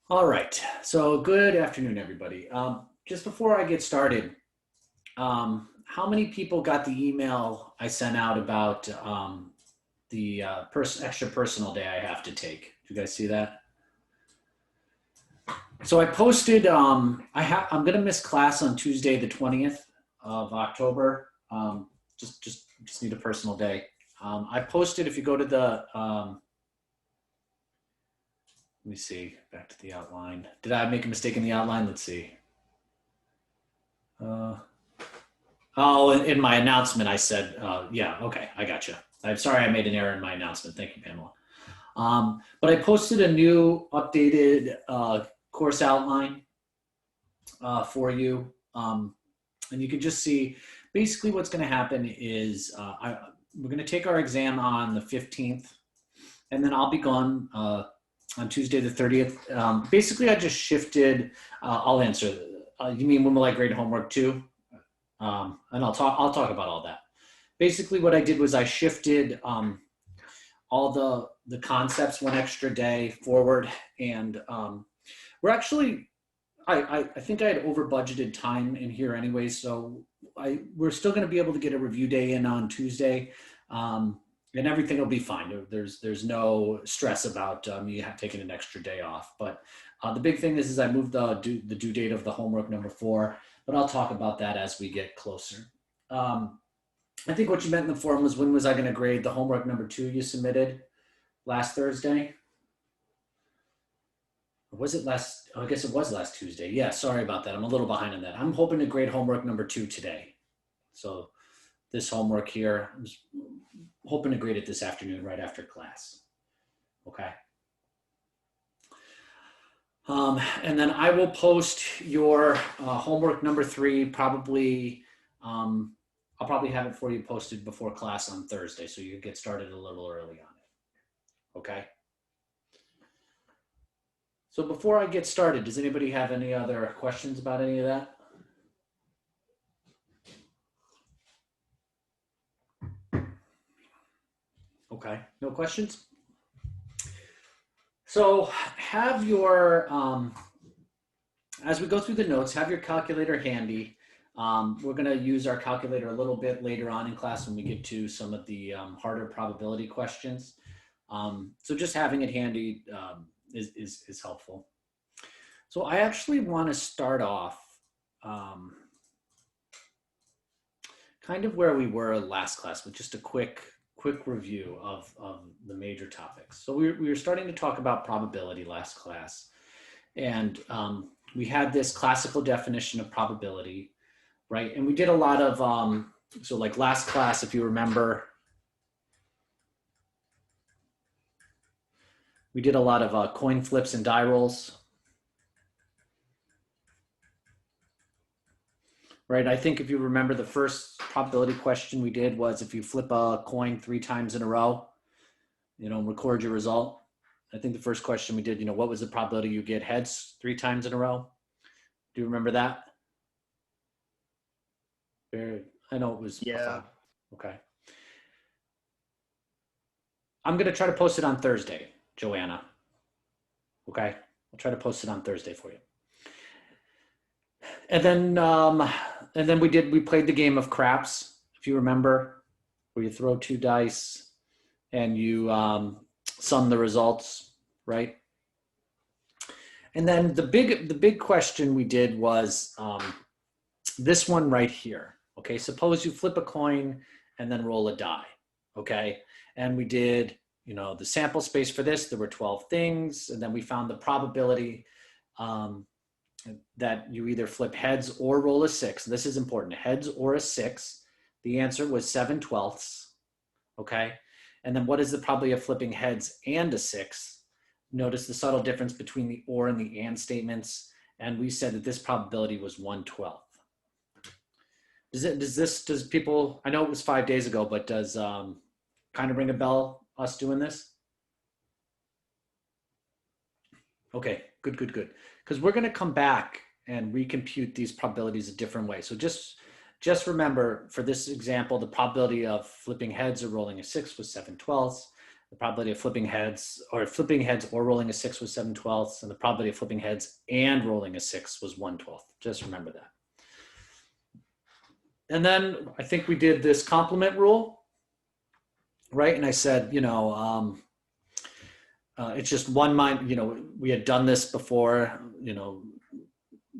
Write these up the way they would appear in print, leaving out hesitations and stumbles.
All right. So good afternoon, everybody. Just before I get started, how many people got the email I sent out about the extra personal day I have to take? Did you guys see that? So I posted. I'm gonna miss class on Tuesday, the 20th of October. Just need a personal day. I posted. If you go to the let me see. Back to the outline. Did I make a mistake in the outline? Let's see. Uh, Oh, in my announcement, I said, yeah, okay, I got you. I'm sorry I made an error in my announcement. Thank you, Pamela. But I posted a new updated course outline for you. And you can just see basically what's going to happen is we're going to take our exam on the 15th, and then I'll be gone on Tuesday the 30th. Basically, I just shifted. I'll answer. You mean when will I grade homework too? And I'll talk about all that. Basically, what I did was I shifted all the concepts one extra day forward, and we're actually I think I had over budgeted time in here anyway, so we're still going to be able to get a review day in on Tuesday, and everything will be fine. There's no stress about me taking an extra day off. But the big thing is I moved the due date of the homework number 4, but I'll talk about that as we get closer. I think what you meant in the form was when was I going to grade the homework number 2 you submitted last Thursday? Or was it last? Oh, I guess it was last Tuesday. Yeah, sorry about that. I'm a little behind on that. I'm hoping to grade homework number 2 today. So this homework here, I'm hoping to grade it this afternoon right after class. Okay. And then I will post your homework number 3 probably. I'll probably have it for you posted before class on Thursday, so you can get started a little early on it. Okay. So before I get started, does anybody have any other questions about any of that? Okay, no questions? So have your, as we go through the notes, have your calculator handy. We're going to use our calculator a little bit later on in class when we get to some of the harder probability questions. So just having it handy is helpful. So I actually want to start off kind of where we were last class with just a quick review of the major topics. So we were starting to talk about probability last class, and we had this classical definition of probability, right? And we did a lot of, so like last class, if you remember, we did a lot of coin flips and die rolls. Right, I think if you remember the first probability question we did was if you flip a coin 3 times in a row, record your result. I think the first question we did, what was the probability you get heads 3 times in a row? Do you remember that? I know it was. Yeah. Okay. I'm going to try to post it on Thursday, Joanna. Okay. I'll try to post it on Thursday for you. And then we played the game of craps, if you remember, where you throw 2 dice and you sum the results, right? And then the big question we did was this one right here. Okay, suppose you flip a coin and then roll a die. Okay, and we did the sample space for this. There were 12 things, and then we found the probability that you either flip heads or roll a 6. This is important, heads or a 6. The answer was 7/12. Okay, and then what is the probability of flipping heads and a 6? Notice the subtle difference between the or and the and statements, and we said that this probability was 1/12. Does people, I know it was 5 days ago, but does kind of ring a bell, us doing this? Okay, good. Because we're going to come back and recompute these probabilities a different way. So just remember, for this example, the probability of flipping heads or rolling a 6 was 7/12. The probability of flipping heads or rolling a 6 was 7/12, and the probability of flipping heads and rolling a 6 was 1/12. Just remember that. And then I think we did this complement rule, right? And I said, it's just one mind, we had done this before,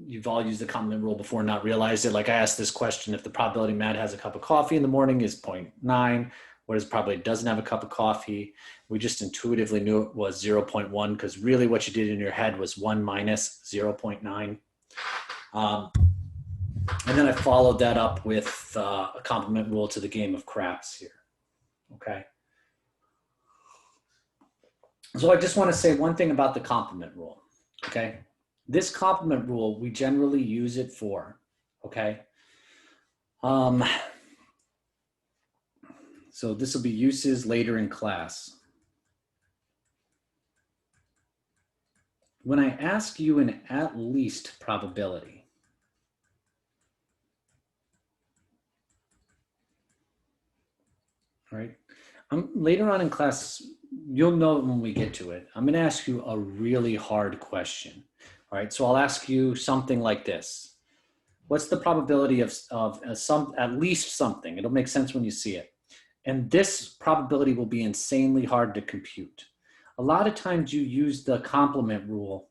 you've all used the complement rule before and not realized it. Like I asked this question, if the probability Matt has a cup of coffee in the morning is 0.9, what is probably doesn't have a cup of coffee? We just intuitively knew it was 0.1 because really what you did in your head was 1 minus 0.9. And then I followed that up with a complement rule to the game of craps here, okay? So I just want to say one thing about the complement rule, okay? This complement rule, we generally use it for, okay? So this will be uses later in class. When I ask you an at least probability, right? Later on in class, you'll know when we get to it. I'm going to ask you a really hard question. All right, so I'll ask you something like this. What's the probability of at least something? It'll make sense when you see it. And this probability will be insanely hard to compute. A lot of times you use the complement rule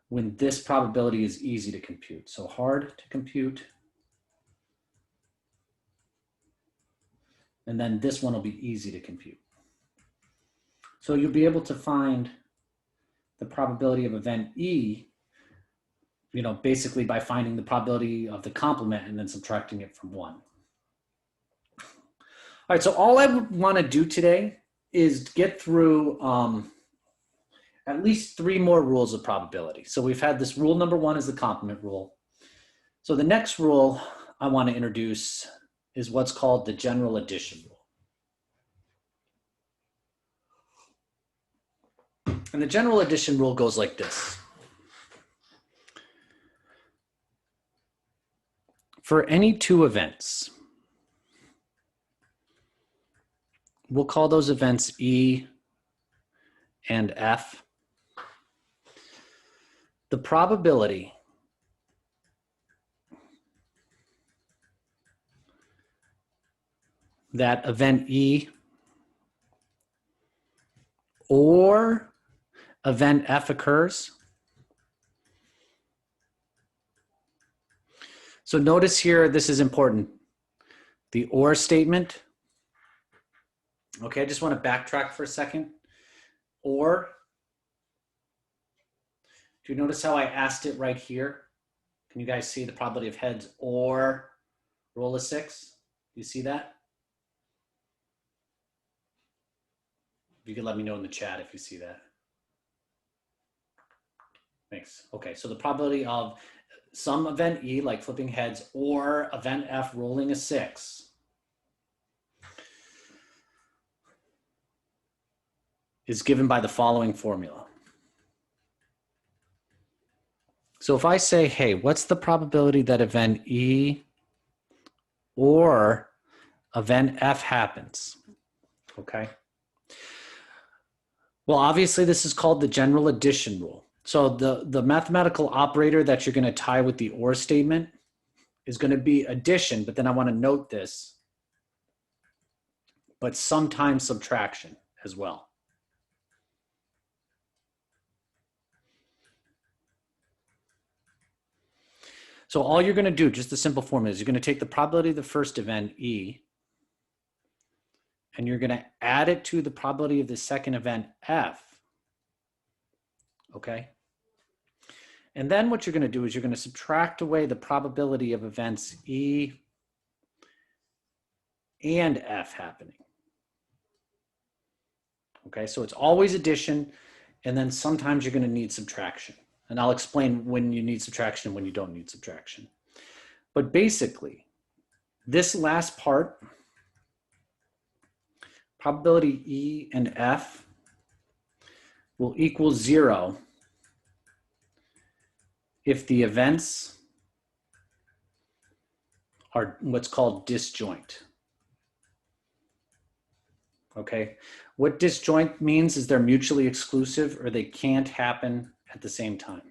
when this probability is easy to compute. So hard to compute. And then this one will be easy to compute. So you'll be able to find the probability of event E, basically by finding the probability of the complement and then subtracting it from 1. All right, so all I want to do today is get through at least 3 more rules of probability. So we've had this rule number 1 is the complement rule. So the next rule I want to introduce is what's called the general addition rule. And the general addition rule goes like this. For any 2 events, we'll call those events E and F. The probability that event E or event F occurs. So notice here, this is important. The or statement. Okay, I just want to backtrack for a second. Or, do you notice how I asked it right here? Can you guys see the probability of heads or roll a 6? Do you see that? You can let me know in the chat if you see that. Thanks. Okay, so the probability of some event E, like flipping heads, or event F rolling a 6 is given by the following formula. So if I say, hey, what's the probability that event E or event F happens? Okay. Well, obviously this is called the general addition rule. So the mathematical operator that you're going to tie with the or statement is going to be addition, but then I want to note this, but sometimes subtraction as well. So all you're going to do, just the simple formula, is you're going to take the probability of the first event, E, and you're going to add it to the probability of the second event, F. Okay? And then what you're going to do is you're going to subtract away the probability of events E and F happening. Okay, so it's always addition, and then sometimes you're going to need subtraction. And I'll explain when you need subtraction and when you don't need subtraction. But basically, this last part, probability E and F will equal 0 if the events are what's called disjoint. Okay. What disjoint means is they're mutually exclusive or they can't happen at the same time.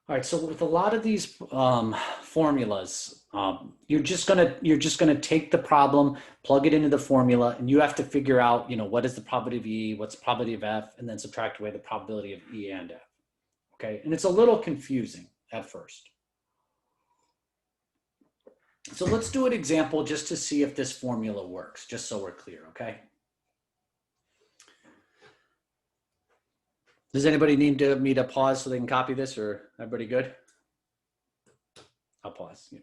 All right, so with a lot of these formulas, you're just gonna take the problem, plug it into the formula, and you have to figure out, what is the probability of E, what's the probability of F, and then subtract away the probability of E and F. Okay, and it's a little confusing at first. So let's do an example just to see if this formula works, just so we're clear. Okay. Does anybody need me to pause so they can copy this, or everybody good? I'll pause. Yeah.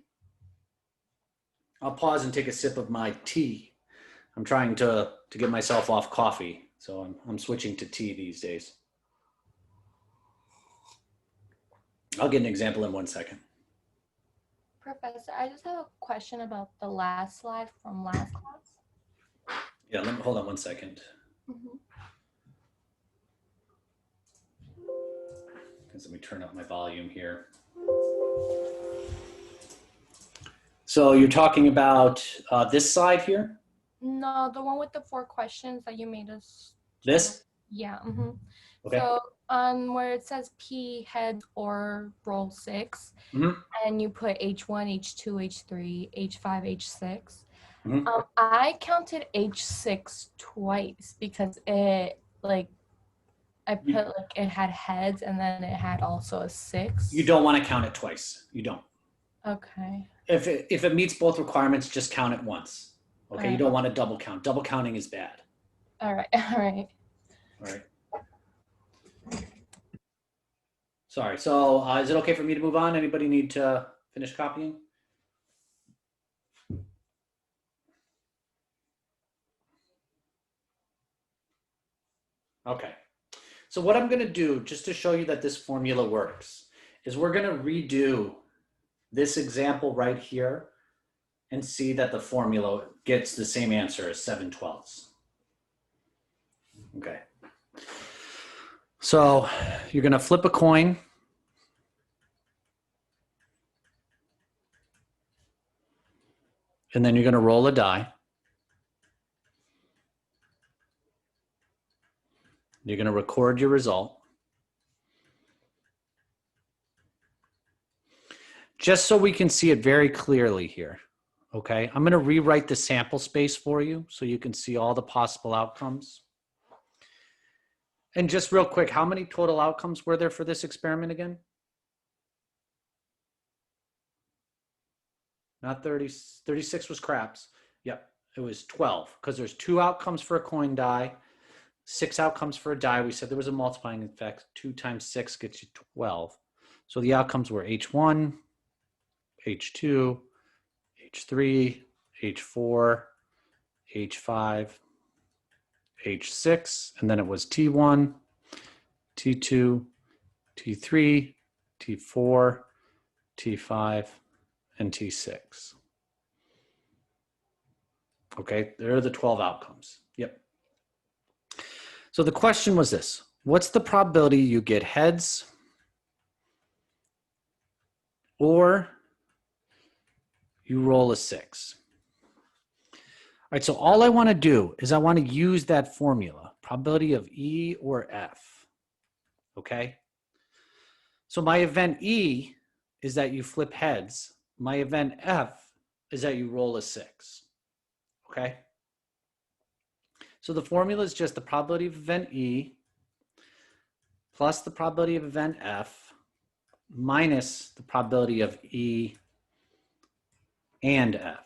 I'll pause and take a sip of my tea. I'm trying to get myself off coffee, so I'm switching to tea these days. I'll get an example in 1 second. Professor, I just have a question about the last slide from last class. Yeah, hold on 1 second. Let me turn up my volume here. So you're talking about this slide here? No, the one with the 4 questions that you made us. This? Yeah. Okay. So where it says P heads or roll 6, and you put H1, H2, H3, H5, H6. I counted H6 twice because it I put it had heads and then it had also a 6. You don't want to count it twice. You don't. Okay. If it meets both requirements, just count it once. Okay. Right. You don't want to double count. Double counting is bad. All right. All right. All right. Sorry. So is it okay for me to move on? Anybody need to finish copying? Okay. So what I'm going to do, just to show you that this formula works, is we're going to redo this example right here and see that the formula gets the same answer as 7/12. Okay. So you're going to flip a coin. And then you're going to roll a die. You're going to record your result. Just so we can see it very clearly here. Okay, I'm going to rewrite the sample space for you so you can see all the possible outcomes. And just real quick, how many total outcomes were there for this experiment again? Not 30, 36 was craps. Yep, it was 12 because there's 2 outcomes for a coin die, 6 outcomes for a die. We said there was a multiplying effect. 2 times 6 gets you 12. So the outcomes were H1, H2, H3, H4, H5, H6, and then it was T1, T2, T3, T4, T5, and T6. Okay, there are the 12 outcomes. Yep. So the question was this: what's the probability you get heads or you roll a 6? All right, so all I want to do is I want to use that formula, probability of E or F. Okay? So my event E is that you flip heads. My event F is that you roll a 6. Okay? So the formula is just the probability of event E plus the probability of event F minus the probability of E and F.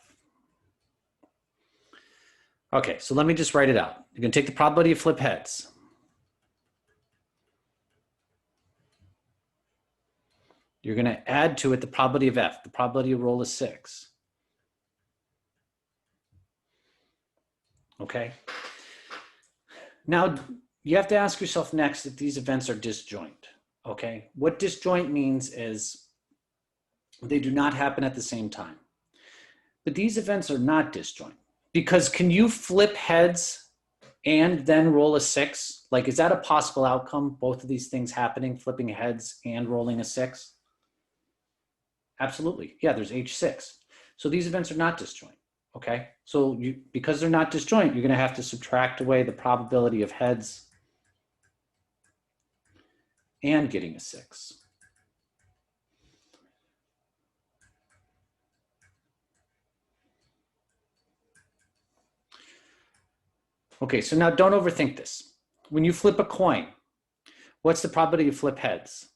Okay, so let me just write it out. You're going to take the probability of flip heads. You're going to add to it the probability of F, the probability of roll a 6. Okay. Now, you have to ask yourself next if these events are disjoint. Okay. What disjoint means is they do not happen at the same time. But these events are not disjoint because can you flip heads and then roll a 6? Like, is that a possible outcome? Both of these things happening, flipping heads and rolling a 6? Absolutely. Yeah, there's H6. So these events are not disjoint. Okay. So because they're not disjoint, you're going to have to subtract away the probability of heads and getting a 6. Okay, so now don't overthink this. When you flip a coin, what's the probability you flip heads?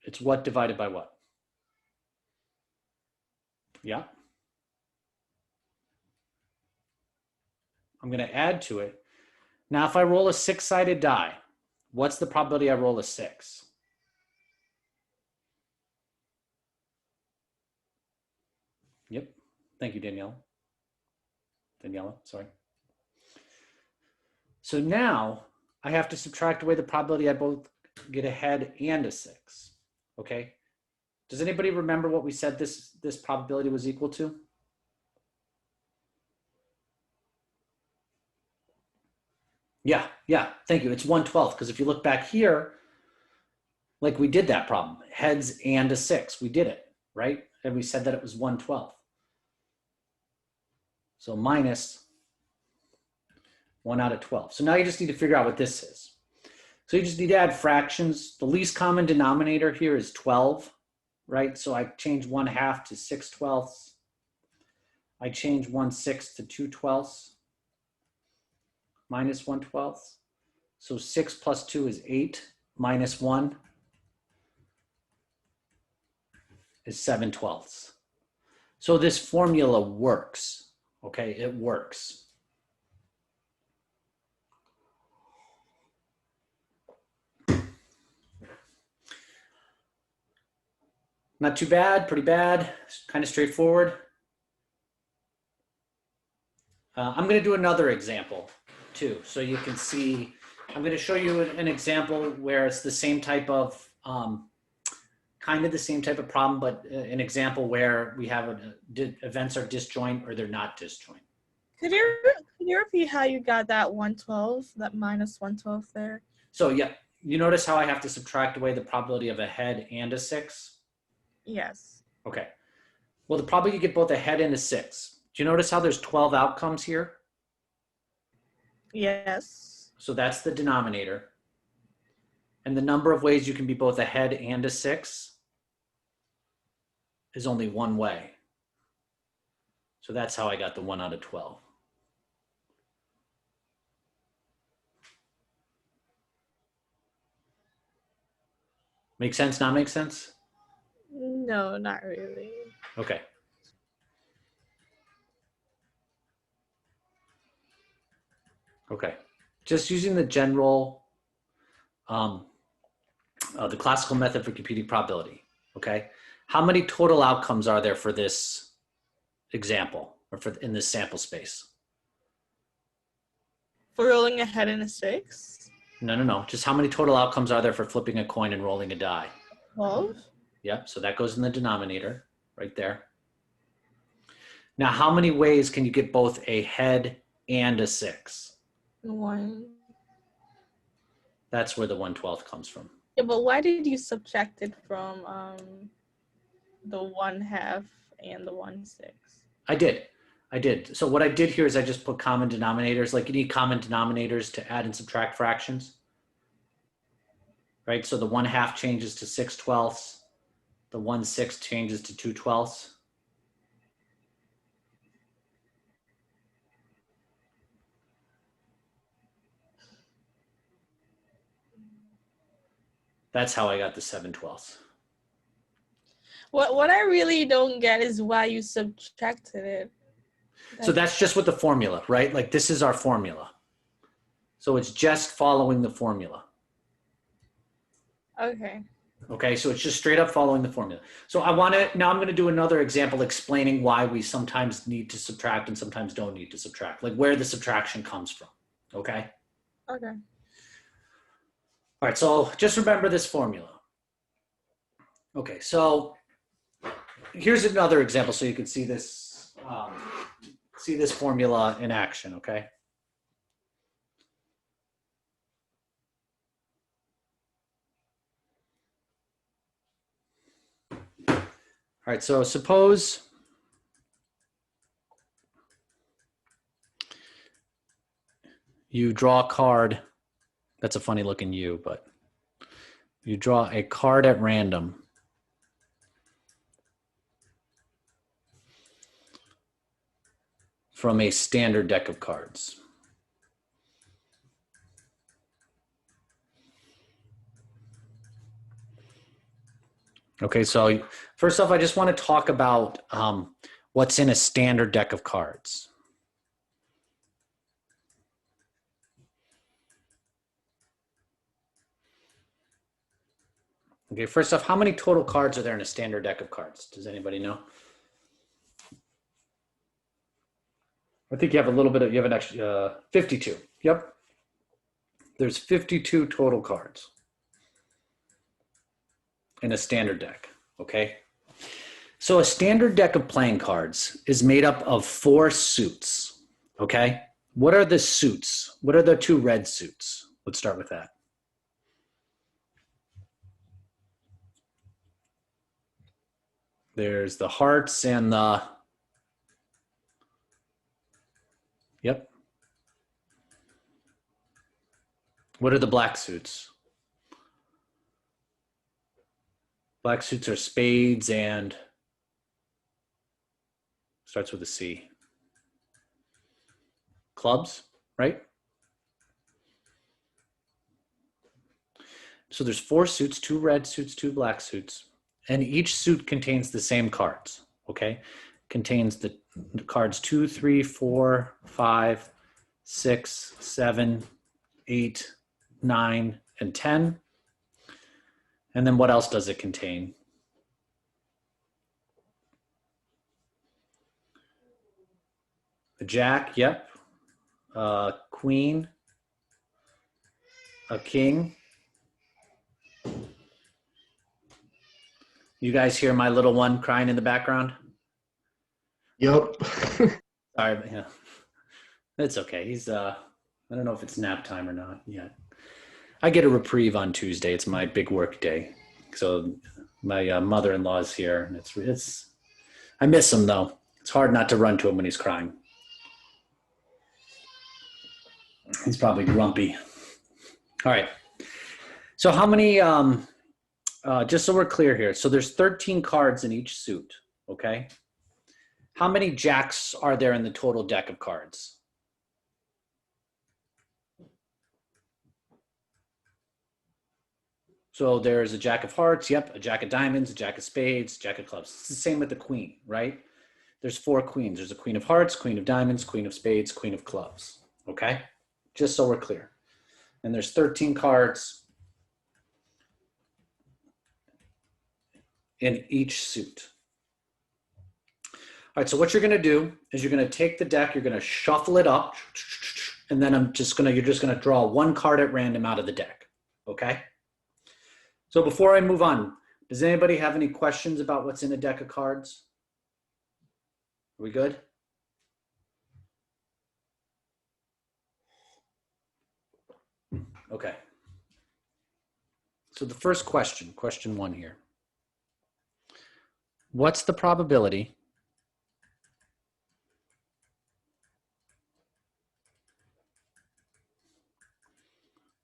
It's what divided by what? Yeah. I'm going to add to it. Now, if I roll a 6-sided die, what's the probability I roll a 6? Yep. Thank you, Daniela, sorry. So now I have to subtract away the probability I both get a head and a 6. Okay. Does anybody remember what we said this probability was equal to? Yeah, thank you. It's 1/12, because if you look back here, like we did that problem, heads and a 6, we did it, right? And we said that it was 1/12. So minus 1 out of 12. So now you just need to figure out what this is. So you just need to add fractions. The least common denominator here is 12, right? So I change 1/2 to 6/12. I change 1/6 to 2/12 minus 1/12. So 6 plus 2 is 8 minus 1 is 7/12. So this formula works, okay? It works. Not too bad, pretty bad, kind of straightforward. I'm going to do another example too, so you can see. I'm going to show you an example where it's the same type of, kind of the same type of problem, but an example where we have events are disjoint or they're not disjoint. Could you repeat how you got that 1/12, that minus 1/12 there? So yeah, you notice how I have to subtract away the probability of a head and a 6? Yes. Okay. Well, the probability you get both a head and a 6. Do you notice how there's 12 outcomes here? Yes. So that's the denominator. And the number of ways you can be both a head and a 6 is only one way. So that's how I got the 1 out of 12. Make sense? Not make sense? No, not really. Okay. Okay. Just using the general, the classical method for computing probability. Okay. How many total outcomes are there for this example or in this sample space? For rolling a head and a 6? No. Just how many total outcomes are there for flipping a coin and rolling a die? 12? Yep. So that goes in the denominator right there. Now, how many ways can you get both a head and a 6? 1. That's where the 1/12 comes from. Yeah, but why did you subtract it from the 1/2 and the 1/6? I did. So what I did here is I just put common denominators. Like you need common denominators to add and subtract fractions, right? So the 1/2 changes to 6/12. The 1/6 changes to 2/12. That's how I got the 7/12. What I really don't get is why you subtracted it. So that's just with the formula, right? Like this is our formula. So it's just following the formula. Okay. Okay, so it's just straight up following the formula. So now I'm going to do another example explaining why we sometimes need to subtract and sometimes don't need to subtract, like where the subtraction comes from. Okay? Okay. All right, so just remember this formula. Okay, so here's another example so you can see this see this formula in action, okay? All right, so suppose you draw a card. That's a funny looking U, but you draw a card at random. From a standard deck of cards. Okay, so first off, I just want to talk about what's in a standard deck of cards. Okay, first off, how many total cards are there in a standard deck of cards? Does anybody know? I think you have a little bit of, you have an extra 52. Yep. There's 52 total cards in a standard deck, okay? So a standard deck of playing cards is made up of 4 suits, okay? What are the suits? What are the 2 red suits? Let's start with that. There's the hearts and the, yep. What are the black suits? Black suits are spades and starts with a C. Clubs, right? So there's 4 suits, 2 red suits, 2 black suits, and each suit contains the same cards, okay? Contains the cards 2, 3, 4, 5, 6, 7, 8, 9, and 10. And then what else does it contain? A jack, yep. A queen, a king. You guys hear my little one crying in the background? Yep. Sorry, but yeah, it's okay. He's I don't know if it's nap time or not yet. I get a reprieve on Tuesday. It's my big work day, so my mother-in-law is here, and it's. I miss him though. It's hard not to run to him when he's crying. He's probably grumpy. All right. So how many? Just so we're clear here. So there's 13 cards in each suit. Okay. How many jacks are there in the total deck of cards? So there's a jack of hearts, yep, a jack of diamonds, a jack of spades, jack of clubs. It's the same with the queen, right? There's 4 queens. There's a queen of hearts, queen of diamonds, queen of spades, queen of clubs, okay? Just so we're clear. And there's 13 cards in each suit. All right, so what you're gonna do is you're gonna take the deck, you're gonna shuffle it up, and then you're just gonna draw 1 card at random out of the deck, okay? So before I move on, does anybody have any questions about what's in a deck of cards? Are we good? Okay. So the first question, question 1 here. What's the probability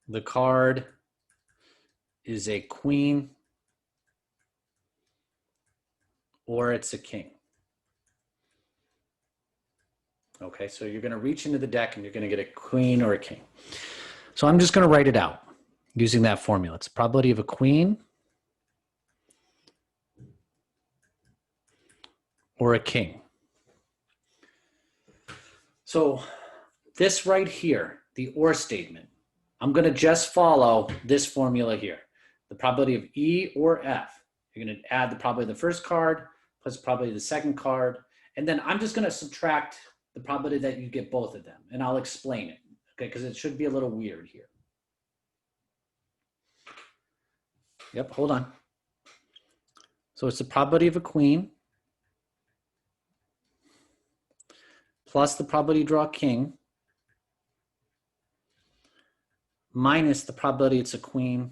the card is a queen or it's a king? Okay, so you're going to reach into the deck and you're going to get a queen or a king. So I'm just going to write it out using that formula. It's the probability of a queen or a king. So this right here, the or statement, I'm going to just follow this formula here. The probability of E or F. You're going to add the probability of the first card plus probability of the second card. And then I'm just going to subtract the probability that you get both of them. And I'll explain it, okay? Because it should be a little weird here. Yep, hold on. So it's the probability of a queen plus the probability you draw a king minus the probability it's a queen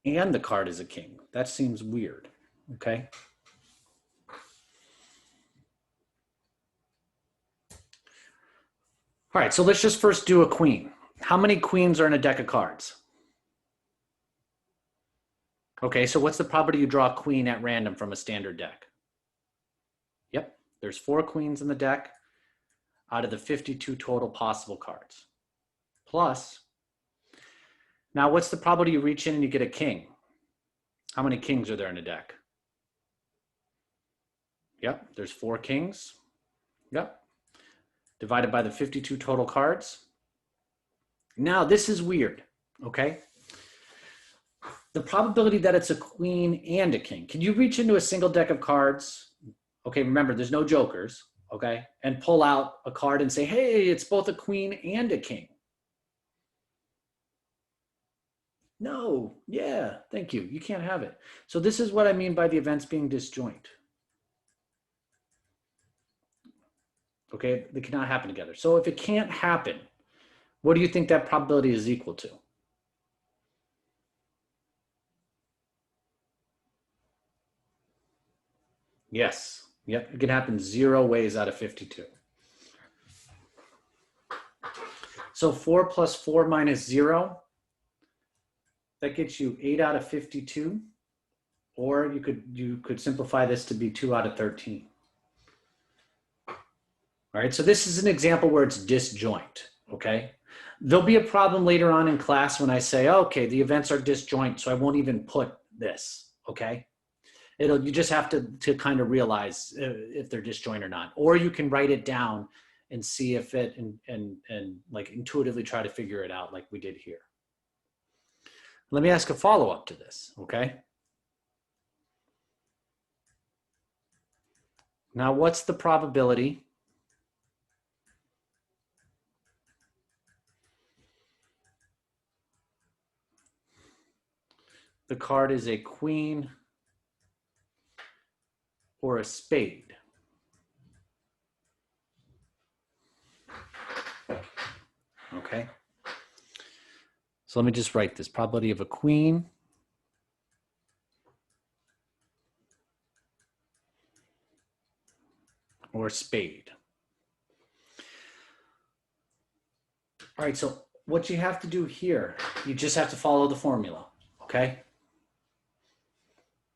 and the card is a king. That seems weird, okay? All right, so let's just first do a queen. How many queens are in a deck of cards? Okay, so what's the probability you draw a queen at random from a standard deck? Yep, there's 4 queens in the deck out of the 52 total possible cards. Plus, now what's the probability you reach in and you get a king? How many kings are there in a deck? Yep, there's 4 kings. Yep, divided by the 52 total cards. Now this is weird, okay? The probability that it's a queen and a king. Can you reach into a single deck of cards? Okay, remember, there's no jokers, okay? And pull out a card and say, hey, it's both a queen and a king. No, yeah, thank you. You can't have it. So this is what I mean by the events being disjoint. Okay, they cannot happen together. So if it can't happen, what do you think that probability is equal to? Yes, yep, it can happen 0 ways out of 52. So 4 plus 4 minus 0, that gets you 8 out of 52, or you could simplify this to be 2 out of 13. All right, so this is an example where it's disjoint, okay? There'll be a problem later on in class when I say, okay, the events are disjoint, so I won't even put this, okay? You just have to kind of realize if they're disjoint or not, or you can write it down and see if it and like intuitively try to figure it out like we did here. Let me ask a follow-up to this, okay? Now, what's the probability the card is a queen or a spade? Okay. So let me just write this. Probability of a queen or spade. All right, so what you have to do here, you just have to follow the formula, okay?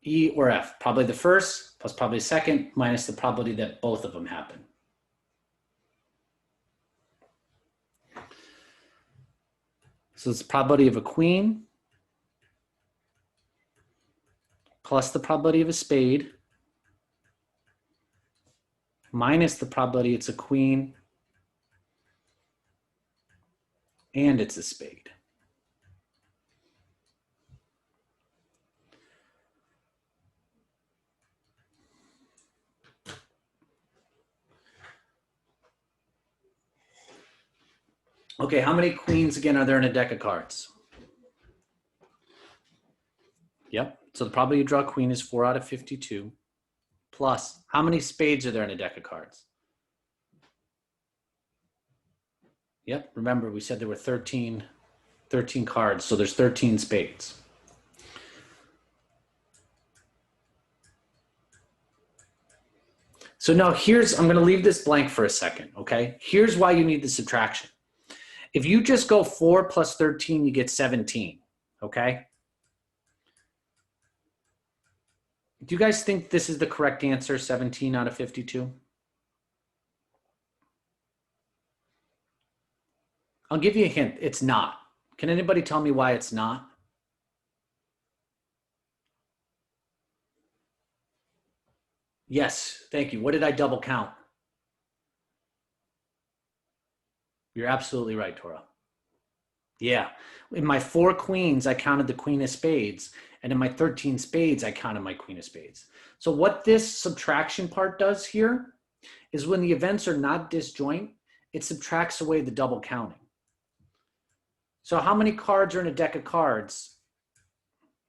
E or F, probably the first plus probably the second minus the probability that both of them happen. So it's the probability of a queen plus the probability of a spade minus the probability it's a queen and it's a spade. Okay, how many queens again are there in a deck of cards? Yep, so the probability you draw a queen is 4 out of 52. Plus, how many spades are there in a deck of cards? Yep, remember we said there were 13 cards, so there's 13 spades. So now I'm gonna leave this blank for a second, okay? Here's why you need the subtraction. If you just go 4 plus 13, you get 17, okay? Do you guys think this is the correct answer, 17 out of 52? I'll give you a hint, it's not. Can anybody tell me why it's not? Yes, thank you. What did I double count? You're absolutely right, Tora. Yeah, in my 4 queens, I counted the queen of spades, and in my 13 spades, I counted my queen of spades. So what this subtraction part does here is when the events are not disjoint, it subtracts away the double counting. So how many cards are in a deck of cards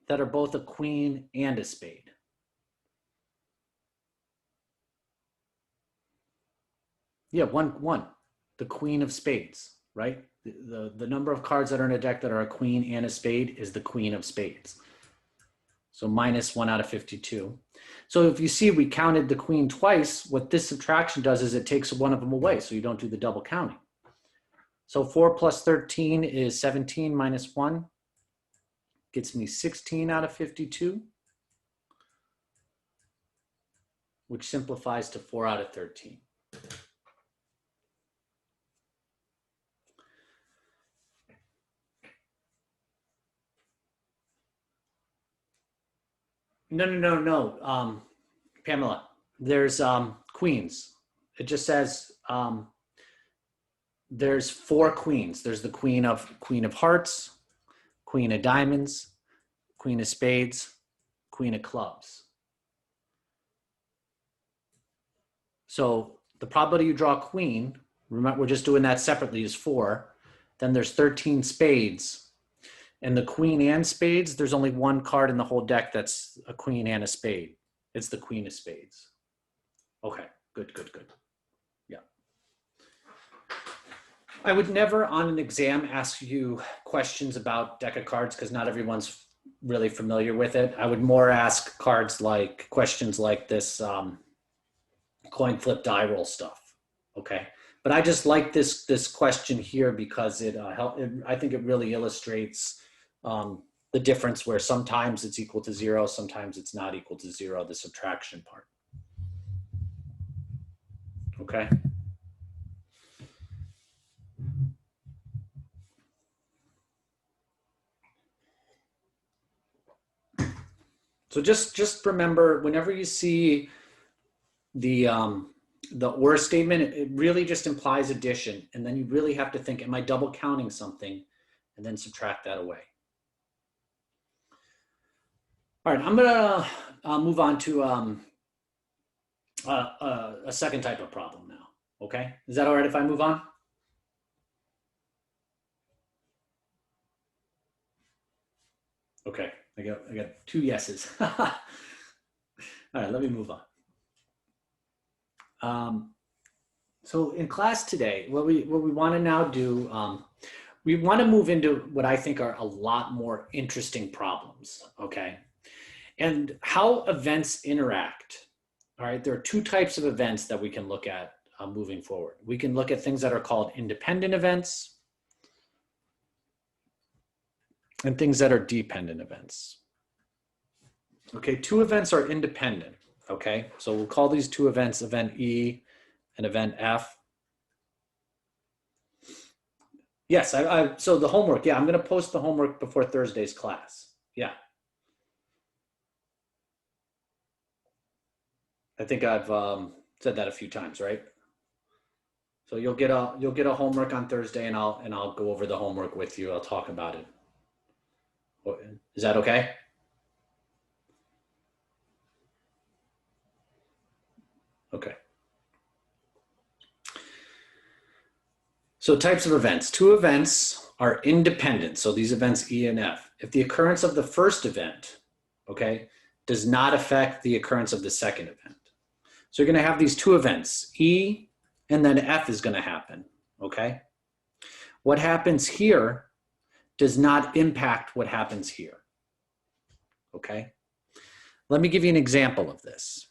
that are both a queen and a spade? Yeah, one. The queen of spades, right? The number of cards that are in a deck that are a queen and a spade is the queen of spades. So minus 1 out of 52. So if you see we counted the queen twice, what this subtraction does is it takes one of them away, so you don't do the double counting. So 4 plus 13 is 17 minus 1. Gets me 16 out of 52, which simplifies to 4 out of 13. No. Pamela, there's queens. It just says there's 4 queens. There's the queen of hearts, queen of diamonds, queen of spades, queen of clubs. So the probability you draw a queen, remember we're just doing that separately, is 4. Then there's 13 spades. And the queen and spades, there's only one card in the whole deck that's a queen and a spade. It's the queen of spades. Okay, good. Yeah. I would never on an exam ask you questions about deck of cards because not everyone's really familiar with it. I would more ask questions like this coin flip die roll stuff, okay? But I just like this question here because I think it really illustrates the difference where sometimes it's equal to 0, sometimes it's not equal to 0, the subtraction part. Okay. So just remember, whenever you see the or statement, it really just implies addition, and then you really have to think, am I double counting something, and then subtract that away. All right, I'm gonna move on to a second type of problem now. Okay, is that all right if I move on? Okay, I got 2 yeses. All right, let me move on. So in class today, what we want to now do, we want to move into what I think are a lot more interesting problems. Okay. And how events interact. All right, there are 2 types of events that we can look at moving forward. We can look at things that are called independent events and things that are dependent events. Okay, 2 events are independent. Okay, so we'll call these 2 events event E and event F. Yes, so the homework, yeah, I'm going to post the homework before Thursday's class. Yeah. I think I've said that a few times, right? So you'll get a homework on Thursday, and I'll go over the homework with you. I'll talk about it. Is that okay? Okay. So types of events. 2 events are independent. So these events E and F. If the occurrence of the first event, okay, does not affect the occurrence of the second event. So you're going to have these 2 events, E and then F is going to happen, okay? What happens here does not impact what happens here, okay? Let me give you an example of this.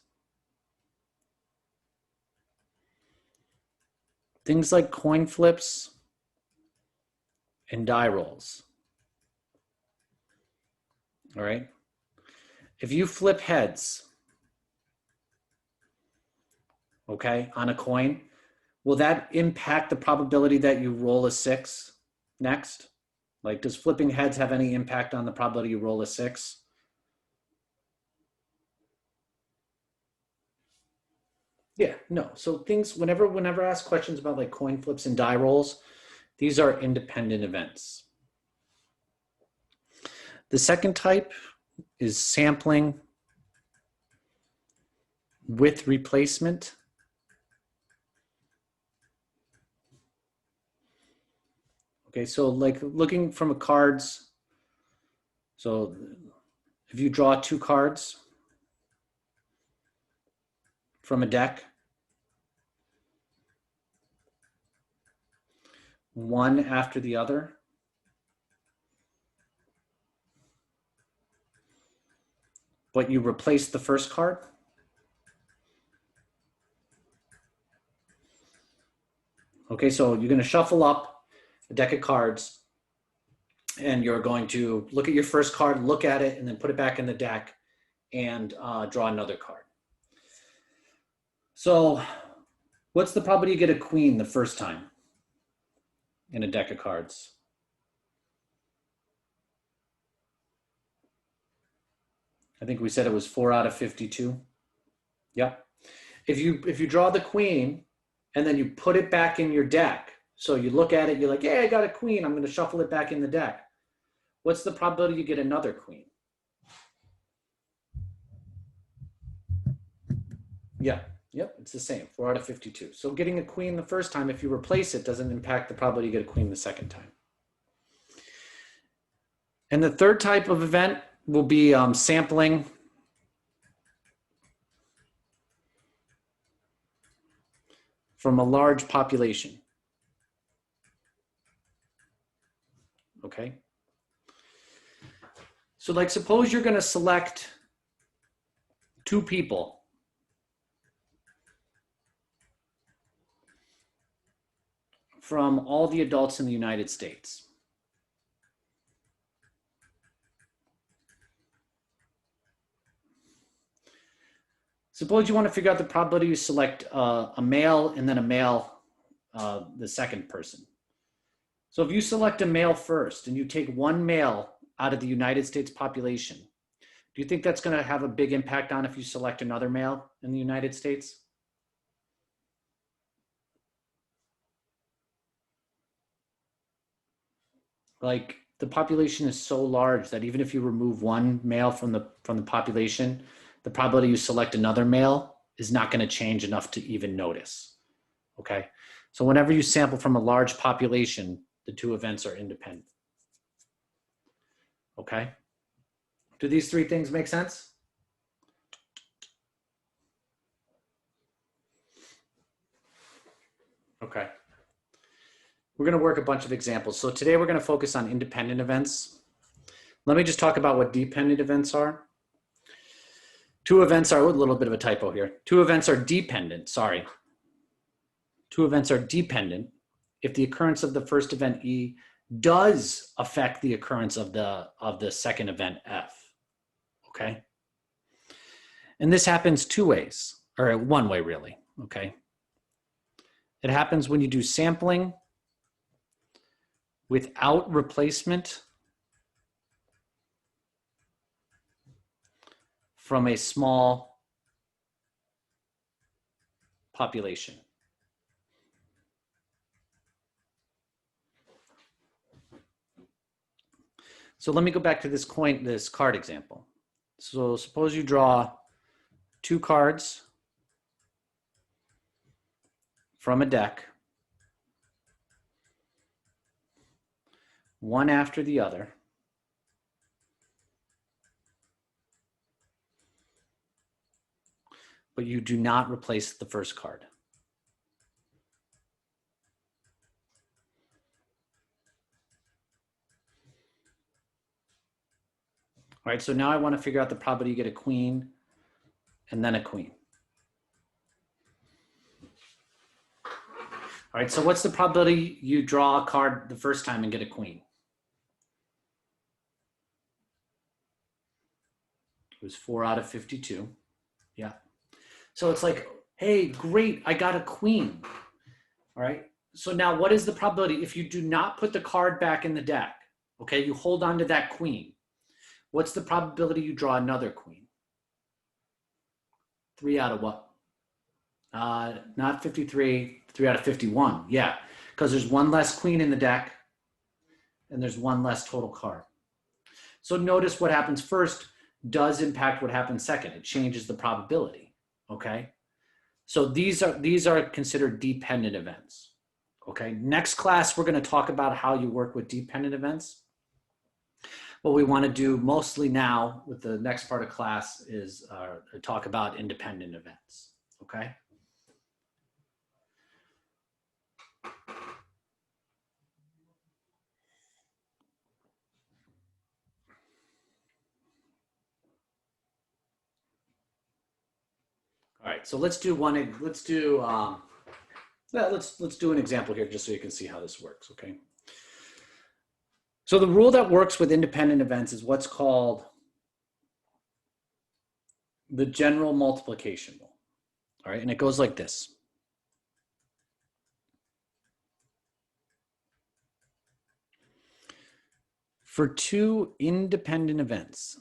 Things like coin flips and die rolls, all right? If you flip heads, okay, on a coin, will that impact the probability that you roll a 6 next? Like, does flipping heads have any impact on the probability you roll a 6? Yeah, no. So things, whenever I ask questions about like coin flips and die rolls, these are independent events. The second type is sampling with replacement. Okay, so like looking from a cards. So if you draw 2 cards from a deck, one after the other. But you replace the first card. Okay, so you're going to shuffle up a deck of cards and you're going to look at your first card, look at it, and then put it back in the deck and draw another card. So what's the probability you get a queen the first time in a deck of cards? I think we said it was 4 out of 52. Yeah. If you draw the queen and then you put it back in your deck, so you look at it, you're like, yeah, I got a queen. I'm going to shuffle it back in the deck. What's the probability you get another queen? Yeah. Yep, it's the same, 4 out of 52. So getting a queen the first time, if you replace it, doesn't impact the probability you get a queen the second time. And the third type of event will be sampling from a large population. Okay. So like suppose you're going to select 2 people from all the adults in the United States. Suppose you want to figure out the probability you select a male and then a male, the second person. So if you select a male first and you take one male out of the United States population, do you think that's going to have a big impact on if you select another male in the United States? Like the population is so large that even if you remove one male from the population, the probability you select another male is not going to change enough to even notice. Okay. So whenever you sample from a large population, the 2 events are independent. Okay. Do these 3 things make sense? Okay. We're going to work a bunch of examples. So today we're going to focus on independent events. Let me just talk about what dependent events are. 2 events are, a little bit of a typo here. 2 events are dependent, sorry. 2 events are dependent if the occurrence of the first event E does affect the occurrence of the second event F, okay? And this happens 2 ways, or 1 way really, okay? It happens when you do sampling without replacement from a small population. So let me go back to this card example. So suppose you draw 2 cards from a deck, one after the other. But you do not replace the first card. All right, so now I want to figure out the probability you get a queen and then a queen. All right, so what's the probability you draw a card the first time and get a queen? It was 4 out of 52. Yeah. So it's like, hey, great, I got a queen. All right. So now what is the probability if you do not put the card back in the deck? Okay, you hold on to that queen. What's the probability you draw another queen? 3 out of what? Not 53, 3 out of 51. Yeah, because there's 1 less queen in the deck and there's 1 less total card. So notice what happens first does impact what happens second. It changes the probability, okay? So these are considered dependent events, okay? Next class, we're gonna talk about how you work with dependent events. What we wanna do mostly now with the next part of class is talk about independent events, okay? right, so let's do one, let's do an example here just so you can see how this works, okay? So the rule that works with independent events is what's called the general multiplication rule, all right? And it goes like this. For two independent events,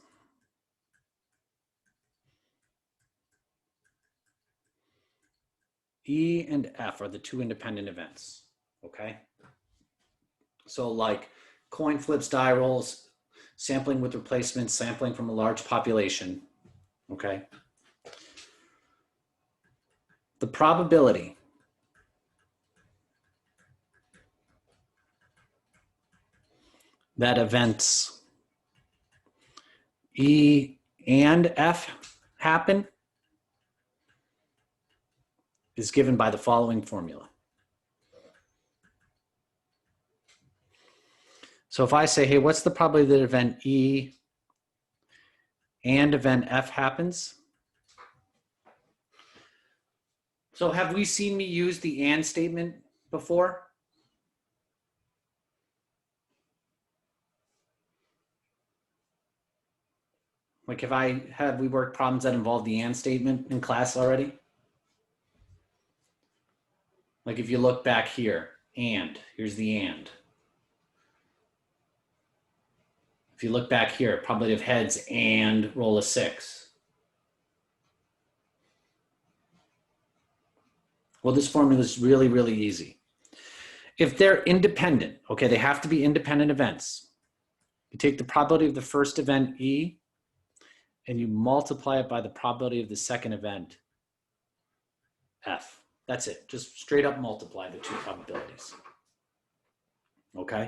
E and F are the two independent events, okay? So like coin flips, die rolls, sampling with replacements, sampling from a large population, okay? The probability that events E and F happen is given by the following formula. So if I say, hey, what's the probability that event E and event F happens? So have we seen me use the and statement before? Like have we worked problems that involve the and statement in class already? Like if you look back here, and, here's the and. If you look back here, probability of heads and roll a 6. Well, this formula is really, really easy. If they're independent, okay, they have to be independent events. You take the probability of the first event, E, and you multiply it by the probability of the second event, F. That's it. Just straight up multiply the two probabilities. Okay?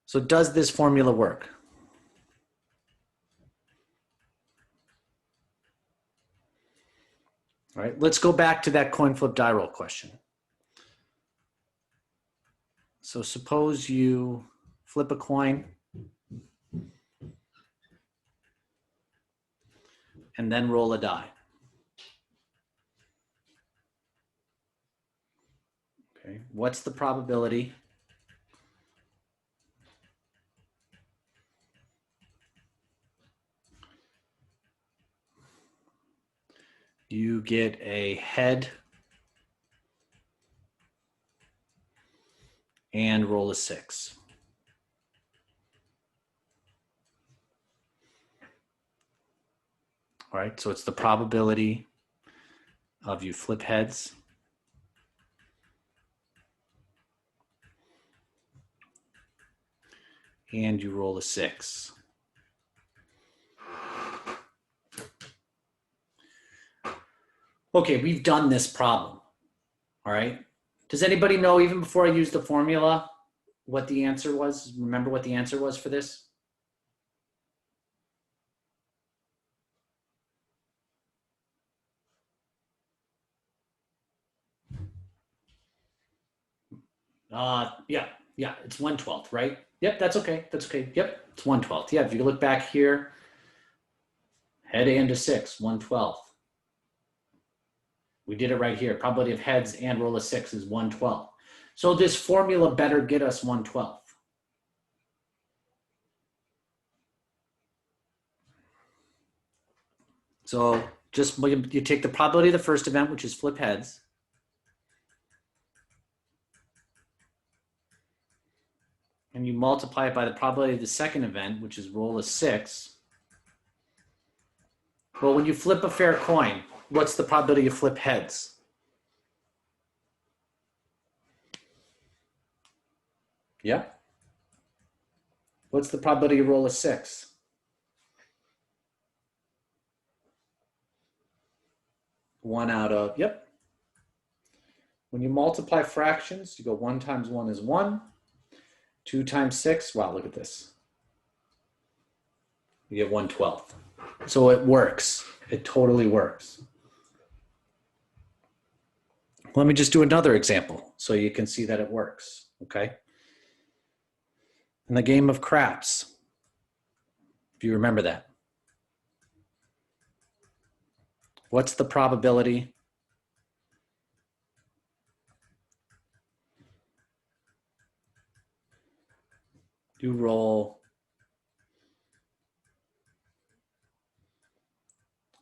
So does this formula work? All right, let's go back to that coin flip die roll question. So suppose you flip a coin and then roll a die. Okay, what's the probability you get a head and roll a 6? All right, so it's the probability of you flip heads and you roll a 6. Okay, we've done this problem, all right? Does anybody know, even before I used the formula, what the answer was? Remember what the answer was for this? Yeah, it's 1/12, right? Yep, that's okay, Yep, it's 1/12. Yeah, if you look back here, head and a 6, 1/12. We did it right here. Probability of heads and roll a 6 is 1/12. So this formula better get us 1/12. So just you take the probability of the first event, which is flip heads, and you multiply it by the probability of the second event, which is roll a 6. Well, when you flip a fair coin, what's the probability you flip heads? Yeah. What's the probability you roll a 6? One out of, yep. When you multiply fractions, you go 1 times 1 is 1. 2 times 6, wow, look at this. You get 1/12. So it works. It totally works. Let me just do another example so you can see that it works, okay? In the game of craps, if you remember that. What's the probability you roll?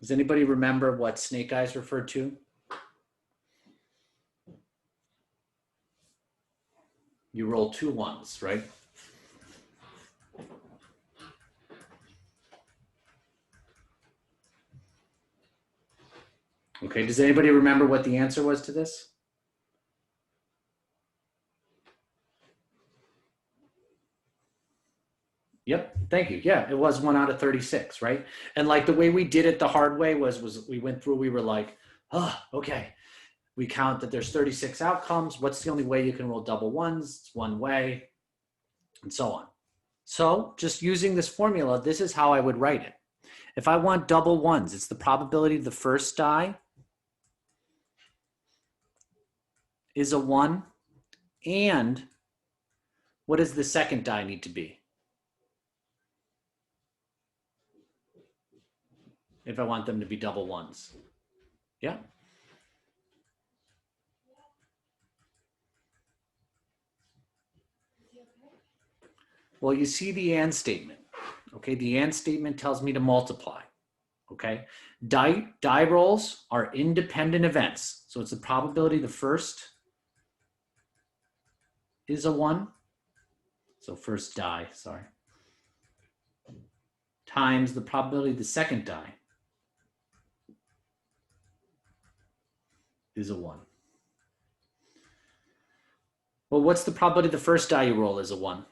Does anybody remember what snake eyes referred to? You roll 2 ones, right? Okay, does anybody remember what the answer was to this? Yep, thank you. Yeah, it was 1 out of 36, right? And like the way we did it the hard way was we went through, we were like, oh, okay. We count that there's 36 outcomes. What's the only way you can roll double ones? It's one way, and so on. So just using this formula, this is how I would write it. If I want double ones, it's the probability the first die is a 1, and what does the second die need to be? If I want them to be double ones. Yeah. Well, you see the and statement. Okay, the and statement tells me to multiply. Okay, die rolls are independent events. So it's the probability the first is a 1. So first die, sorry. Times the probability the second die is a 1. Well, what's the probability the first die you roll is a 1?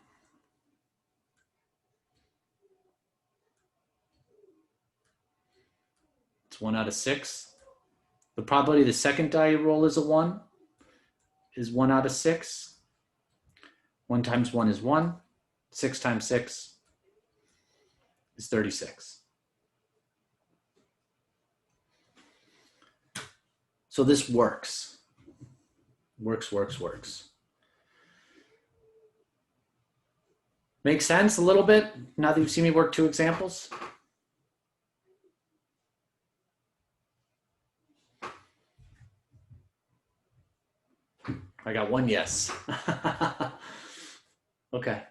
It's 1 out of 6. The probability the second die you roll is a 1 is 1 out of 6. 1 times 1 is 1. 6 times 6 is 36. So this works. Works. Make sense a little bit now that you've seen me work 2 examples? I got 1 yes. Okay.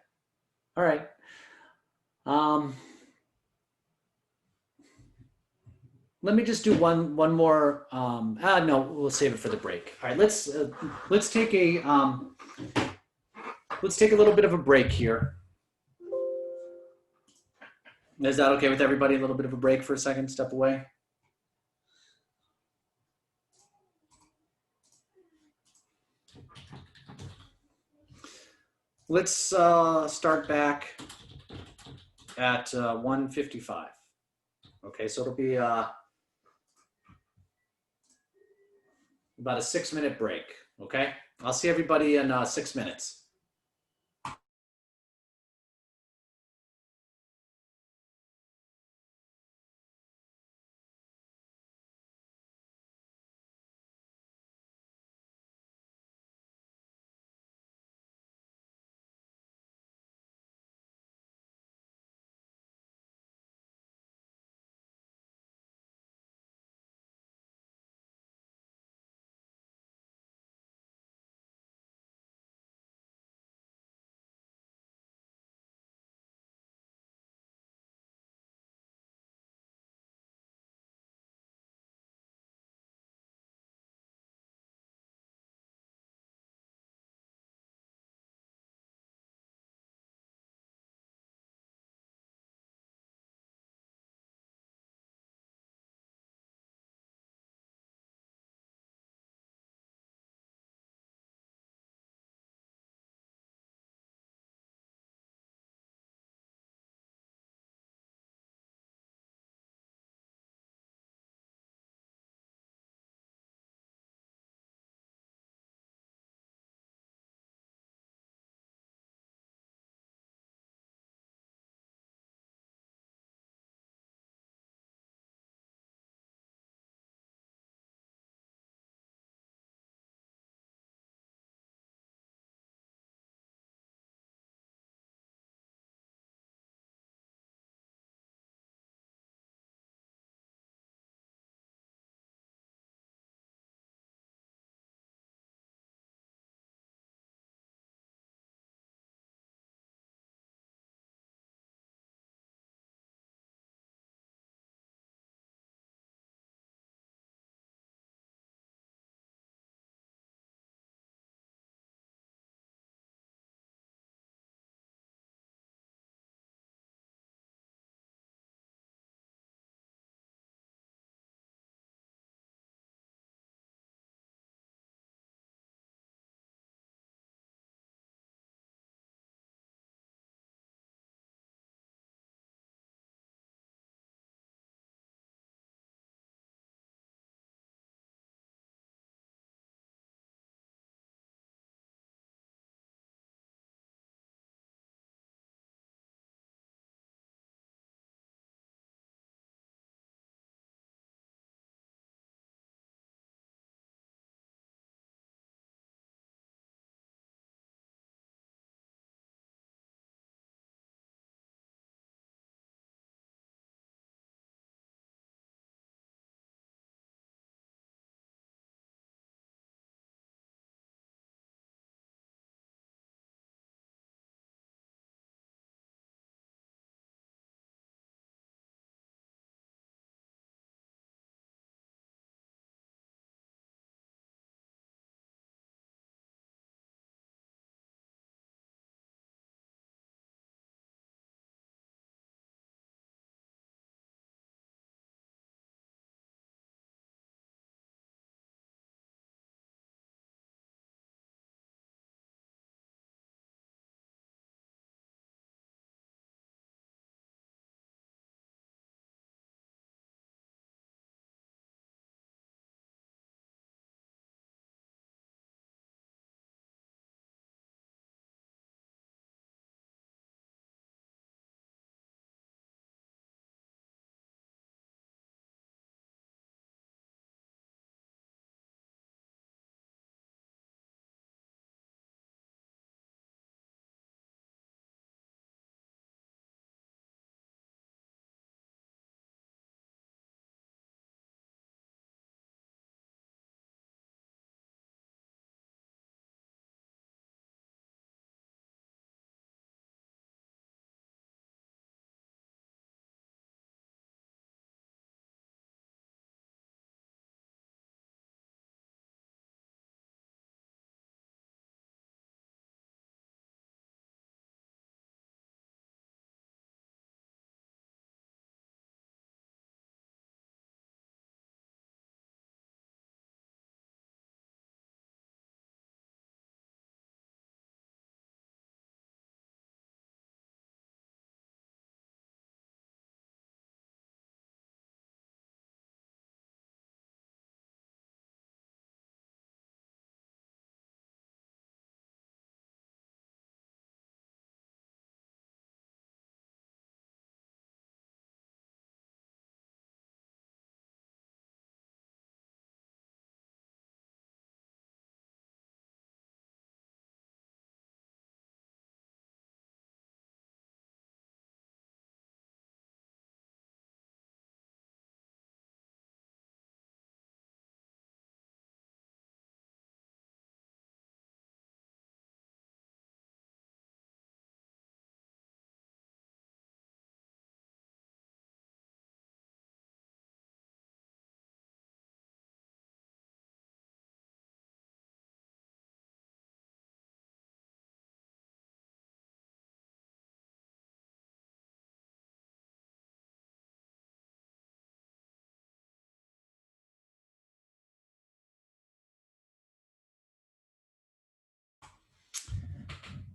All right. Let me just do one more. No, we'll save it for the break. All right, let's take a little bit of a break here. Is that okay with everybody? A little bit of a break for a second, step away. Let's start back at 155. Okay, so it'll be about a 6-minute break. Okay, I'll see everybody in 6 minutes.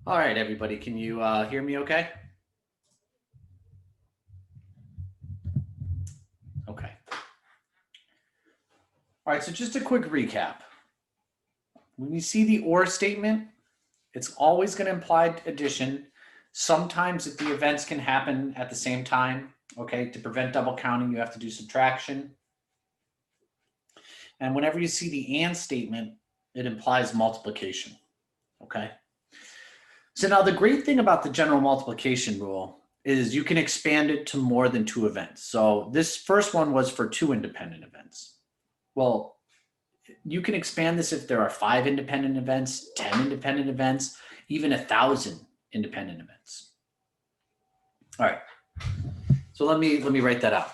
All right, everybody, can you hear me okay? Okay. All right, so just a quick recap. When you see the or statement, it's always going to imply addition. Sometimes if the events can happen at the same time, okay, to prevent double counting, you have to do subtraction. And whenever you see the and statement, it implies multiplication, okay? So now the great thing about the general multiplication rule is you can expand it to more than 2 events. So this first one was for 2 independent events. Well, you can expand this if there are 5 independent events, 10 independent events, even 1,000 independent events. All right, so let me write that out.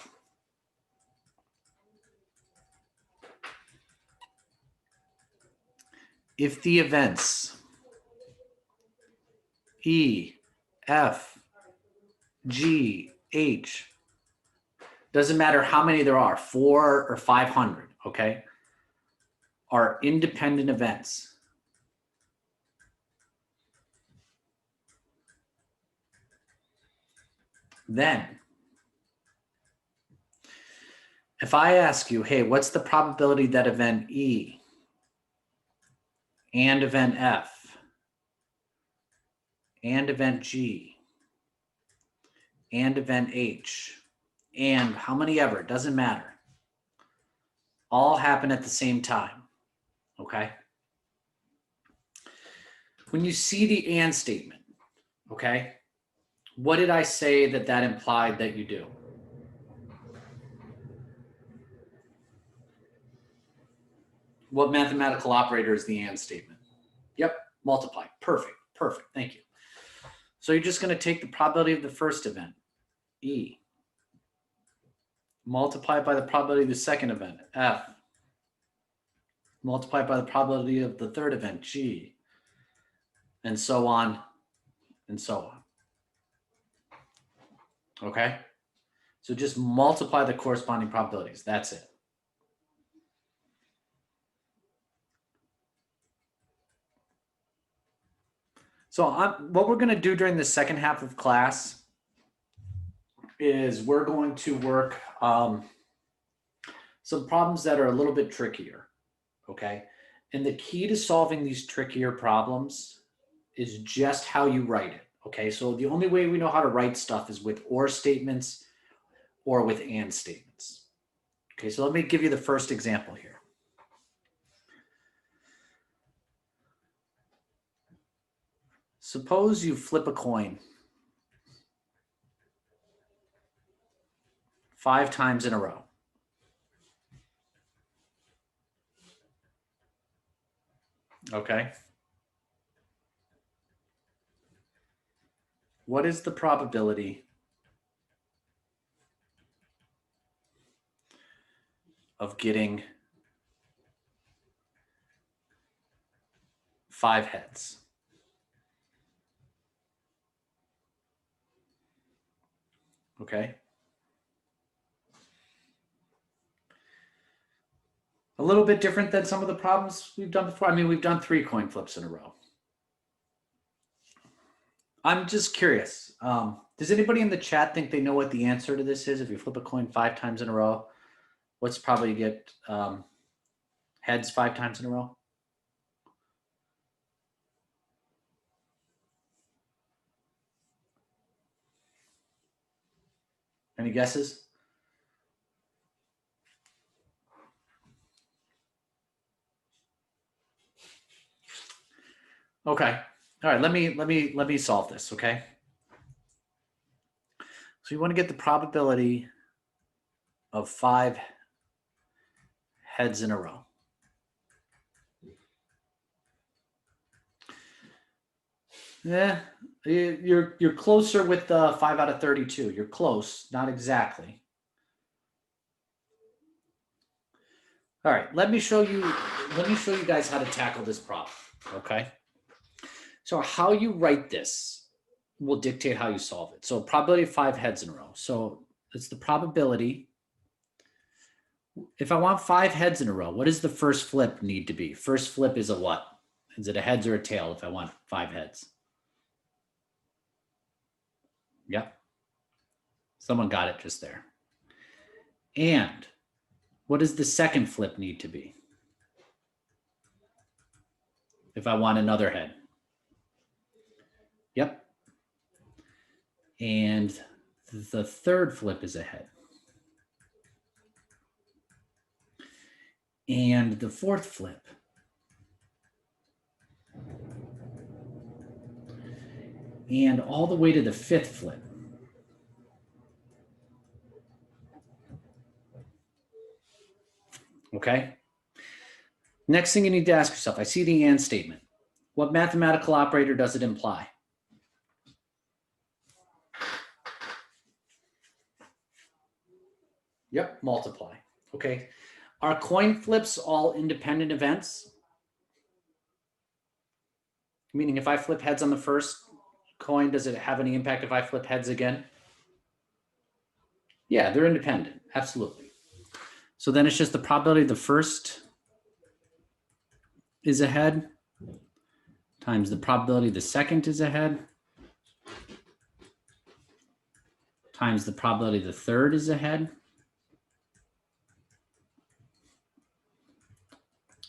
If the events E, F, G, H, doesn't matter how many there are, 4 or 500, okay, are independent events, then if I ask you, hey, what's the probability that event E and event F and event G and event H and how many ever, doesn't matter, all happen at the same time, okay? When you see the and statement, okay, what did I say that implied that you do? What mathematical operator is the and statement? Yep, multiply. Perfect, perfect. Thank you. So you're just going to take the probability of the first event, E, multiply it by the probability of the second event, F, multiply it by the probability of the third event, G, and so on and so on. Okay? So just multiply the corresponding probabilities. That's it. So what we're going to do during the second half of class is we're going to work some problems that are a little bit trickier, okay? And the key to solving these trickier problems is just how you write it, okay? So the only way we know how to write stuff is with or statements or with and statements. Okay, so let me give you the first example here. Suppose you flip a coin 5 times in a row. Okay. What is the probability of getting 5 heads? Okay. A little bit different than some of the problems we've done before. I mean, we've done 3 coin flips in a row. I'm just curious. Does anybody in the chat think they know what the answer to this is? If you flip a coin 5 times in a row, what's probably get heads 5 times in a row? Any guesses? Okay. All right. Let me solve this. Okay. So you want to get the probability of 5 heads in a row. Yeah, you're closer with the 5 out of 32. You're close, not exactly. All right, let me show you guys how to tackle this problem. Okay. So how you write this will dictate how you solve it. So probability of 5 heads in a row. So it's the probability. If I want 5 heads in a row, what does the first flip need to be? First flip is a what? Is it a heads or a tail if I want 5 heads? Yep. Someone got it just there. And what does the second flip need to be? If I want another head. Yep. And the third flip is a head. And the fourth flip. And all the way to the fifth flip. Okay. Next thing you need to ask yourself, I see the and statement. What mathematical operator does it imply? Yep, multiply. Okay. Are coin flips all independent events? Meaning if I flip heads on the first coin, does it have any impact if I flip heads again? Yeah, they're independent. Absolutely. So then it's just the probability the first is ahead times the probability the second is ahead times the probability the third is ahead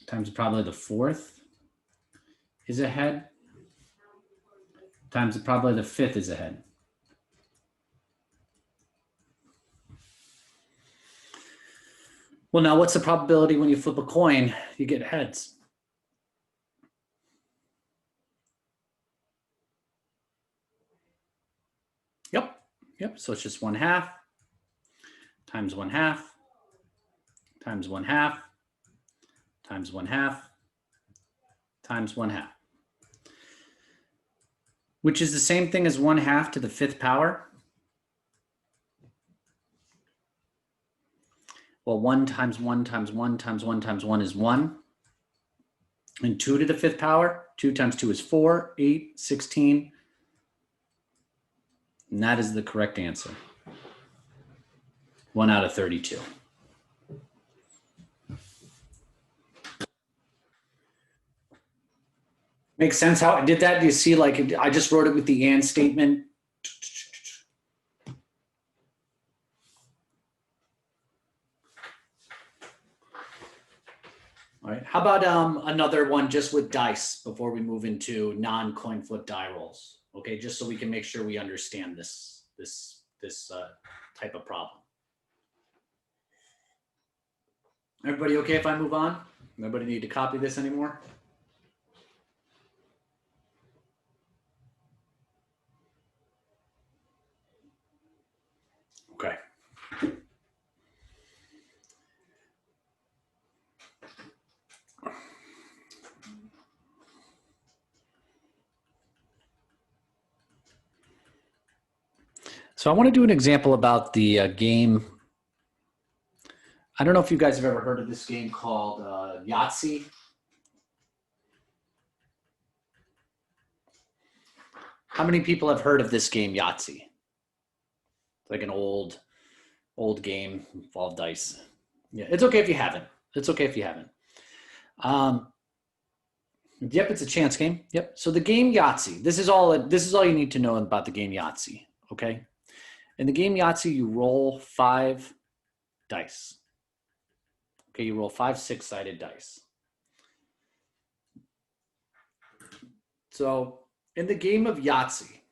times the probability the fourth is ahead times the probability the fifth is ahead. Well, now what's the probability when you flip a coin, you get heads? Yep. So it's just 1/2 times 1/2 times 1/2 times 1/2 times 1/2, which is the same thing as 1/2 to the fifth power. Well, 1 times 1 times 1 times 1 times 1 is 1. And 2 to the fifth power, 2 times 2 is 4, 8, 16. And that is the correct answer. 1 out of 32. Makes sense how I did that? Do you see, like, I just wrote it with the and statement. All right, how about another one just with dice before we move into non-coin flip die rolls? Okay, just so we can make sure we understand this type of problem. Everybody okay if I move on? Nobody need to copy this anymore? Okay. So I want to do an example about the game. I don't know if you guys have ever heard of this game called Yahtzee. How many people have heard of this game, Yahtzee? It's like an old game, involved dice. Yeah, it's okay if you haven't. It's okay if you haven't. Yep, it's a chance game. Yep. So the game Yahtzee. This is all you need to know about the game Yahtzee. Okay. In the game Yahtzee, you roll 5 dice. Okay, you roll 5 6-sided dice. So in the game of Yahtzee,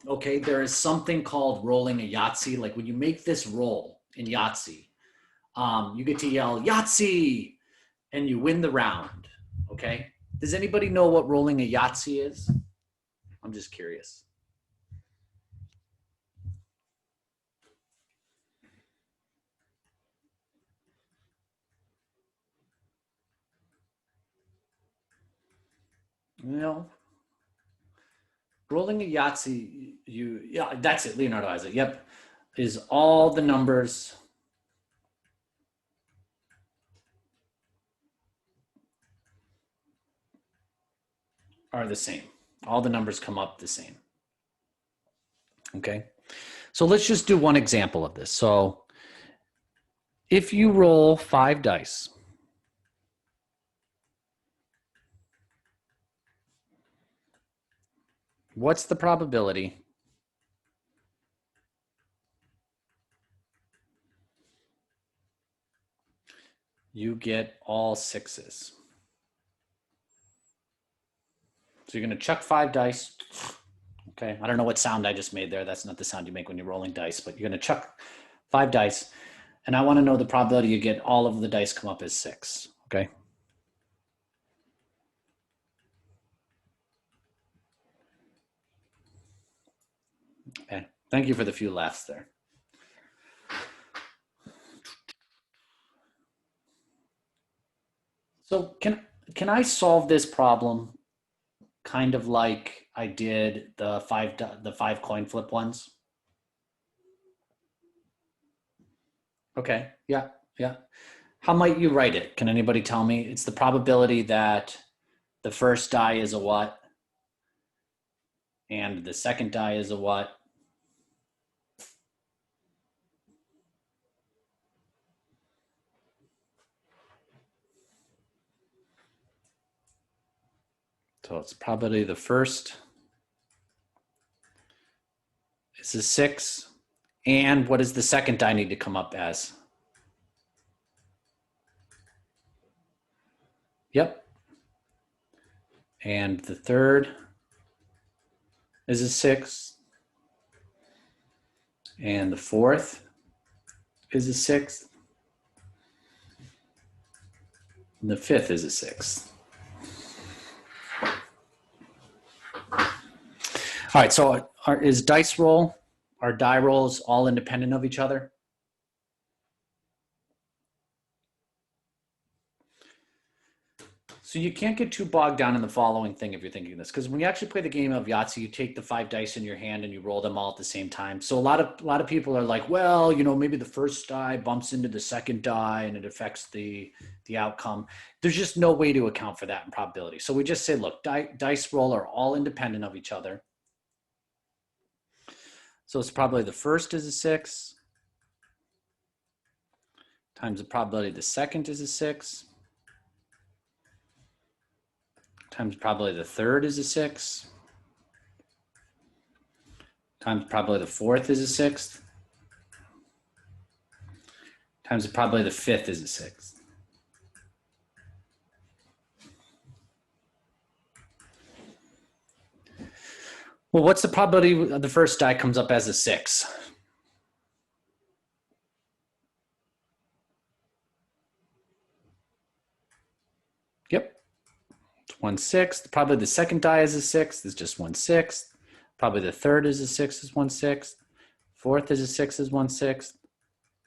okay, there is something called rolling a Yahtzee. Like when you make this roll in Yahtzee, you get to yell Yahtzee and you win the round. Okay. Does anybody know what rolling a Yahtzee is? I'm just curious. No. Rolling a Yahtzee, yeah, that's it, Leonardo has it. Yep. Is all the numbers are the same. All the numbers come up the same. Okay. So let's just do one example of this. So if you roll 5 dice, what's the probability you get all 6s. So you're going to chuck 5 dice. Okay, I don't know what sound I just made there. That's not the sound you make when you're rolling dice, but you're going to chuck 5 dice. And I want to know the probability you get all of the dice come up as 6. Okay. Okay. Thank you for the few laughs there. So can I solve this problem kind of like I did the 5 coin flip ones? Okay. Yeah. Yeah. How might you write it? Can anybody tell me? It's the probability that the first die is a what? And the second die is a what? So it's probability the first is a 6. And what does the second die need to come up as? Yep. And the third is a 6. And the fourth is a 6. And the fifth is a 6. All right, so is dice roll, are die rolls all independent of each other? So you can't get too bogged down in the following thing if you're thinking this, because when you actually play the game of Yahtzee, you take the 5 dice in your hand and you roll them all at the same time. So a lot of people are like, well, you know, maybe the first die bumps into the second die and it affects the outcome. There's just no way to account for that in probability. So we just say, look, dice roll are all independent of each other. So it's probably the first is a 6 times the probability the second is a 6 times probability the third is a 6 times probability the fourth is a 6 times probability the fifth is a 6. Well, what's the probability of the first die comes up as a 6? Yep, it's 1/6. Probably the second die is a 6 is just 1/6. Probably the third is a 6 is 1/6. Fourth is a 6 is 1/6.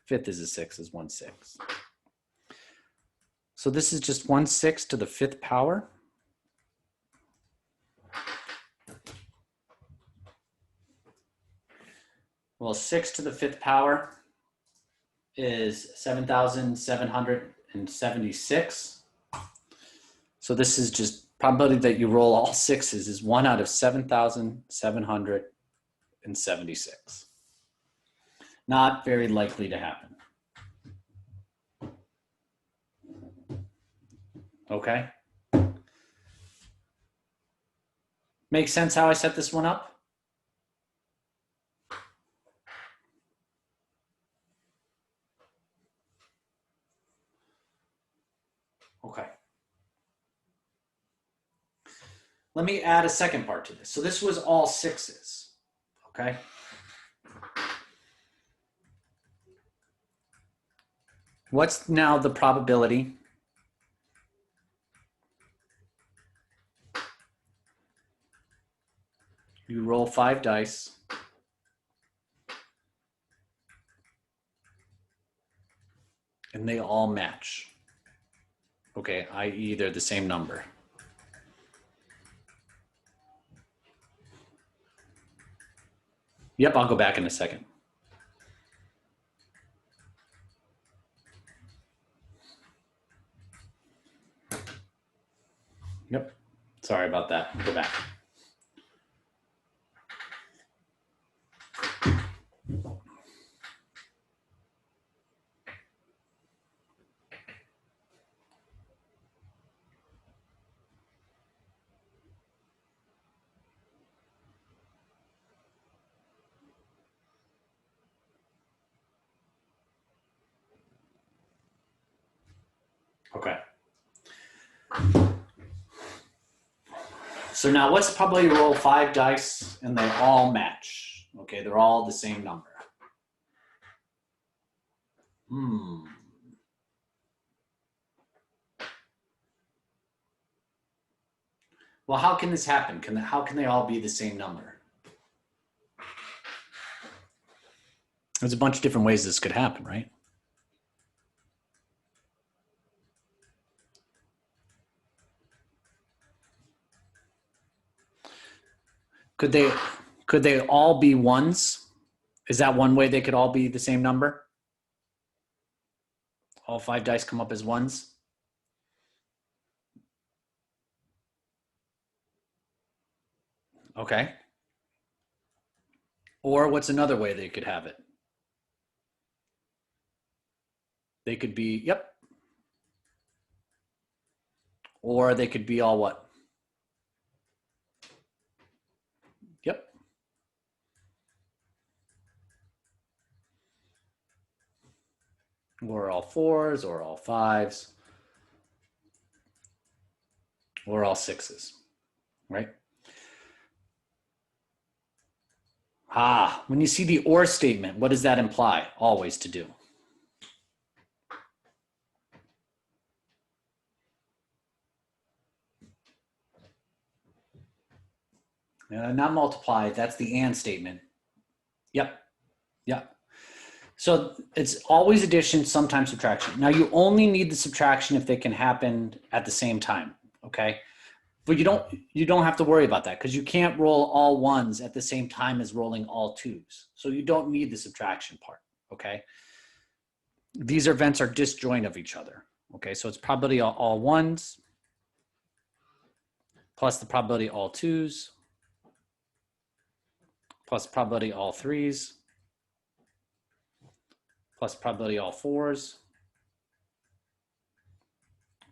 Fifth is a 6 is 1/6. So this is just 1/6 to the 5th power. Well, 6 to the 5th power is 7,776. So this is just probability that you roll all 6s is 1 out of 7,776. Not very likely to happen. Okay. Make sense how I set this one up? Okay. Let me add a second part to this. So this was all 6s, okay? What's now the probability you roll 5 dice and they all match? Okay, i.e. they're the same number. Yep, I'll go back in a second. Yep, sorry about that. Go back. Okay. So now let's probably roll 5 dice and they all match. Okay, they're all the same number. Well, how can this happen? How can they all be the same number? There's a bunch of different ways this could happen, right? Could they all be ones? Is that one way they could all be the same number? All 5 dice come up as ones? Okay. Or what's another way they could have it? They could be, yep. Or they could be all what? Yep. Or all 4s, or all 5s, or all 6s, right? When you see the or statement, what does that imply? Always to do. Not multiply, that's the and statement. Yep. So it's always addition, sometimes subtraction. Now you only need the subtraction if they can happen at the same time, okay? But you don't have to worry about that because you can't roll all 1s at the same time as rolling all 2s. So you don't need the subtraction part, okay? These events are disjoint of each other, okay? So it's probability all 1s plus the probability all 2s plus probability all 3s plus probability all 4s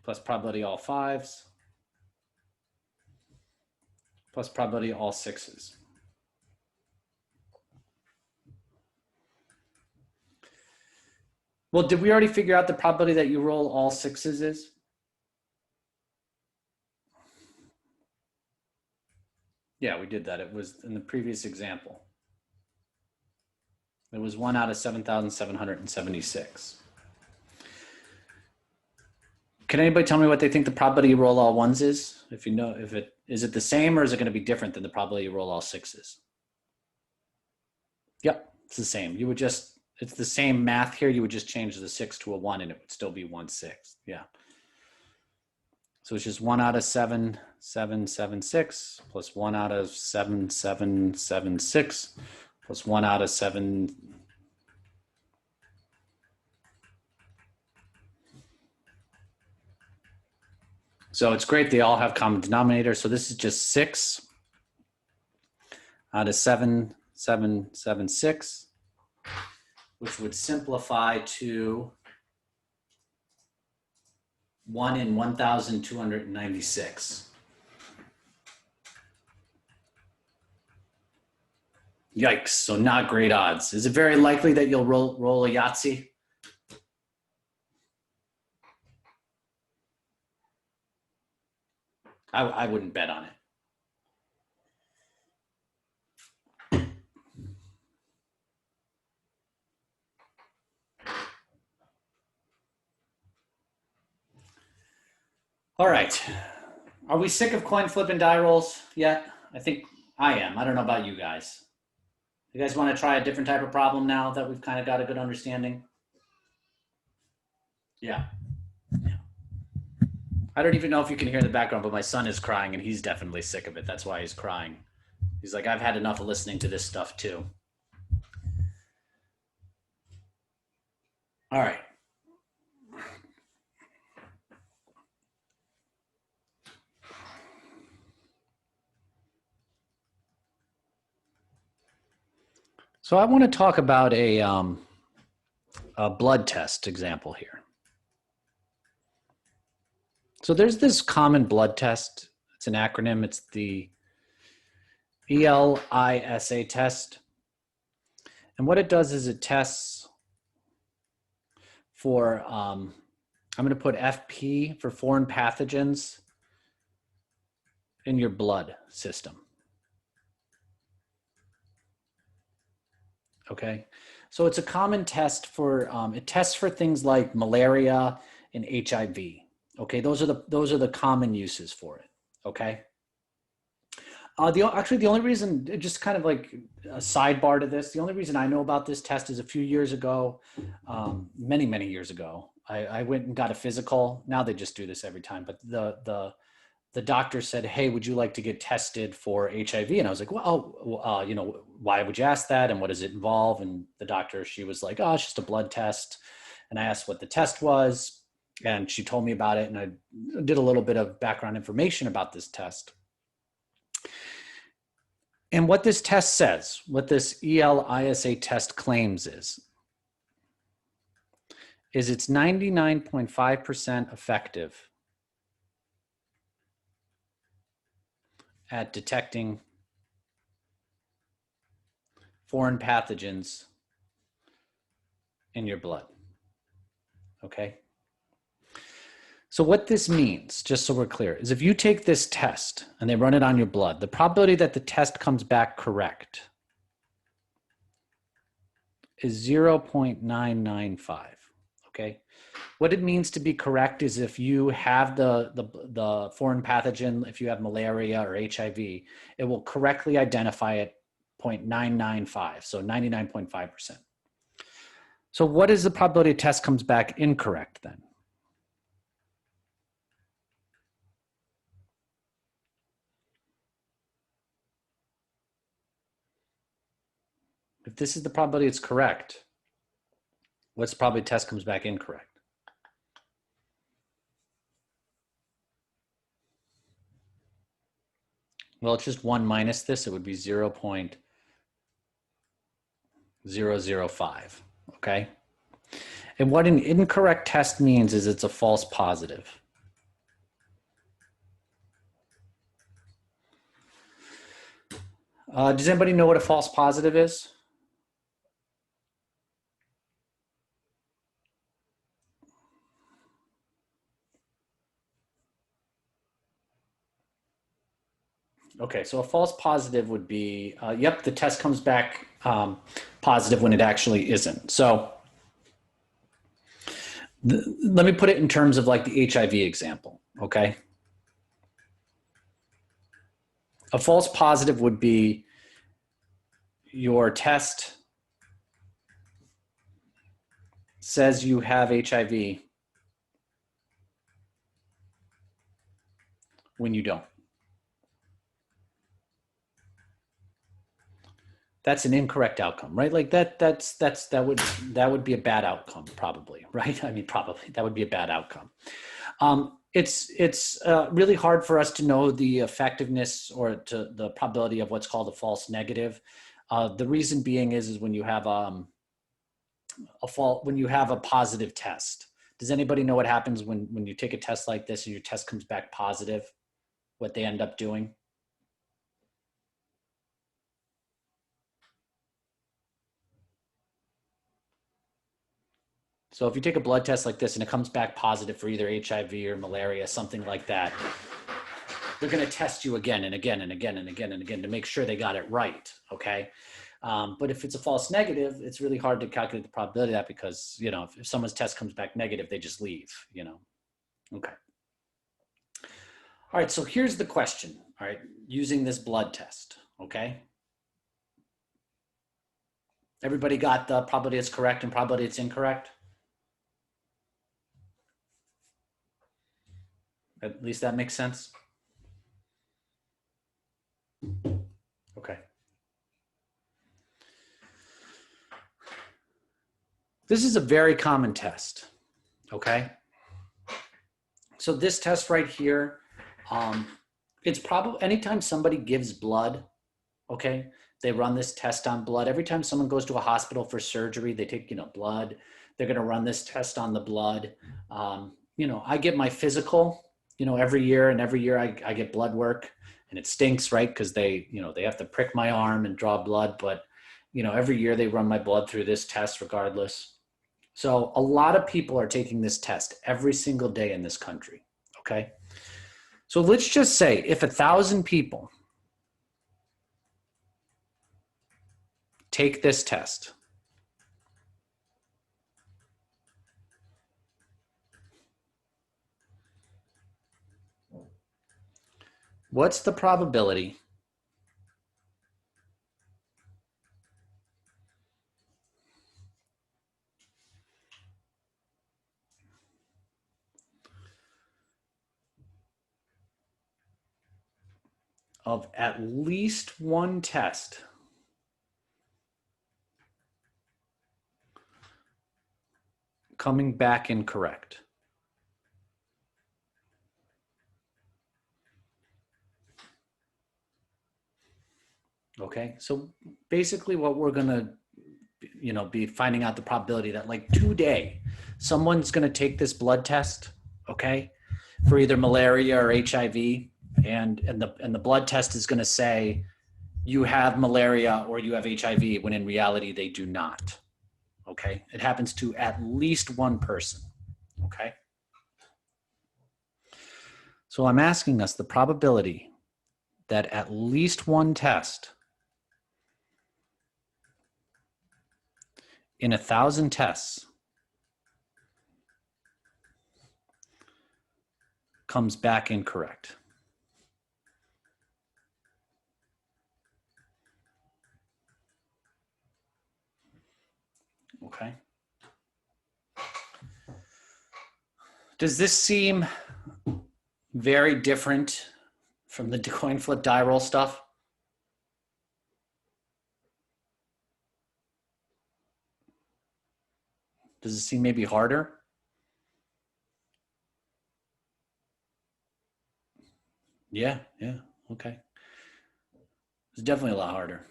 plus probability all 5s plus probability all 6s. Well, did we already figure out the probability that you roll all 6s is? Yeah, we did that. It was in the previous example. It was 1 out of 7,776. Can anybody tell me what they think the probability you roll all 1s is? If you know, is it the same or is it going to be different than the probability you roll all 6s? Yep, it's the same. It's the same math here. You would just change the 6 to a 1 and it would still be 1/6. Yeah. So it's just 1 out of 7,776 plus 1 out of 7,776 plus 1 out of 7. So it's great. They all have common denominator. So this is just 6 out of 7,776, which would simplify to 1 in 1,296. Yikes, so not great odds. Is it very likely that you'll roll a Yahtzee? I wouldn't bet on it. All right. Are we sick of coin flip and die rolls yet? I think I am. I don't know about you guys. You guys want to try a different type of problem now that we've kind of got a good understanding? Yeah. I don't even know if you can hear in the background, but my son is crying and he's definitely sick of it. That's why he's crying. He's like, I've had enough of listening to this stuff too. All right. So I want to talk about a blood test example here. So there's this common blood test. It's an acronym. It's the ELISA test. And what it does is it tests for I'm going to put FP for foreign pathogens in your blood system. Okay, so it's a common test for, it tests for things like malaria and HIV. Okay, those are the common uses for it. Okay. Actually, the only reason, just kind of like a sidebar to this, the only reason I know about this test is a few years ago, many years ago, I went and got a physical. Now they just do this every time, but the doctor said, "Hey, would you like to get tested for HIV?" And I was like, "Well, you know, why would you ask that? And what does it involve?" And the doctor, she was like, "Oh, it's just a blood test." And I asked what the test was, and she told me about it. And I did a little bit of background information about this test. And what this test says, what this ELISA test claims is it's 99.5% effective at detecting foreign pathogens in your blood. Okay? So what this means, just so we're clear, is if you take this test and they run it on your blood, the probability that the test comes back correct is 0.995. Okay? What it means to be correct is if you have the foreign pathogen, if you have malaria or HIV, it will correctly identify it 0.995, so 99.5%. So what is the probability a test comes back incorrect then? If this is the probability it's correct, what's the probability the test comes back incorrect? Well, it's just 1 minus this. It would be 0.005, okay? And what an incorrect test means is it's a false positive. Does anybody know what a false positive is? Okay, so a false positive would be, yep, the test comes back positive when it actually isn't. So let me put it in terms of like the HIV example, okay? A false positive would be your test says you have HIV when you don't. That's an incorrect outcome, right? Like that would be a bad outcome, probably, right? I mean, probably that would be a bad outcome. It's really hard for us to know the effectiveness or to the probability of what's called a false negative. The reason being is when you have when you have a positive test. Does anybody know what happens when you take a test like this and your test comes back positive? What they end up doing? So if you take a blood test like this and it comes back positive for either HIV or malaria, something like that, they're going to test you again and again and again and again and again to make sure they got it right, okay? But if it's a false negative, it's really hard to calculate the probability of that because, you know, if someone's test comes back negative, they just leave, you know? Okay. All right, so here's the question, all right, using this blood test, okay? Everybody got the probability it's correct and probability it's incorrect? At least that makes sense? Okay. This is a very common test, okay? So this test right here, it's probably, anytime somebody gives blood, okay, they run this test on blood. Every time someone goes to a hospital for surgery, they take, you know, blood, they're gonna run this test on the blood. You know, I get my physical, you know, every year, and every year I get blood work, and it stinks, right? Because they, you know, they have to prick my arm and draw blood, but, you know, every year they run my blood through this test regardless. So a lot of people are taking this test every single day in this country, okay? So let's just say if 1,000 people take this test, what's the probability of at least one test coming back incorrect? Okay, so basically what we're gonna, be finding out the probability that like today, someone's gonna take this blood test, okay, for either malaria or HIV, and the blood test is gonna say you have malaria or you have HIV, when in reality they do not. Okay, it happens to at least one person. Okay, so I'm asking us the probability that at least one test in 1,000 tests comes back incorrect. Okay. Does this seem very different from the coin flip die roll stuff? Does it seem maybe harder? Yeah, okay. It's definitely a lot harder.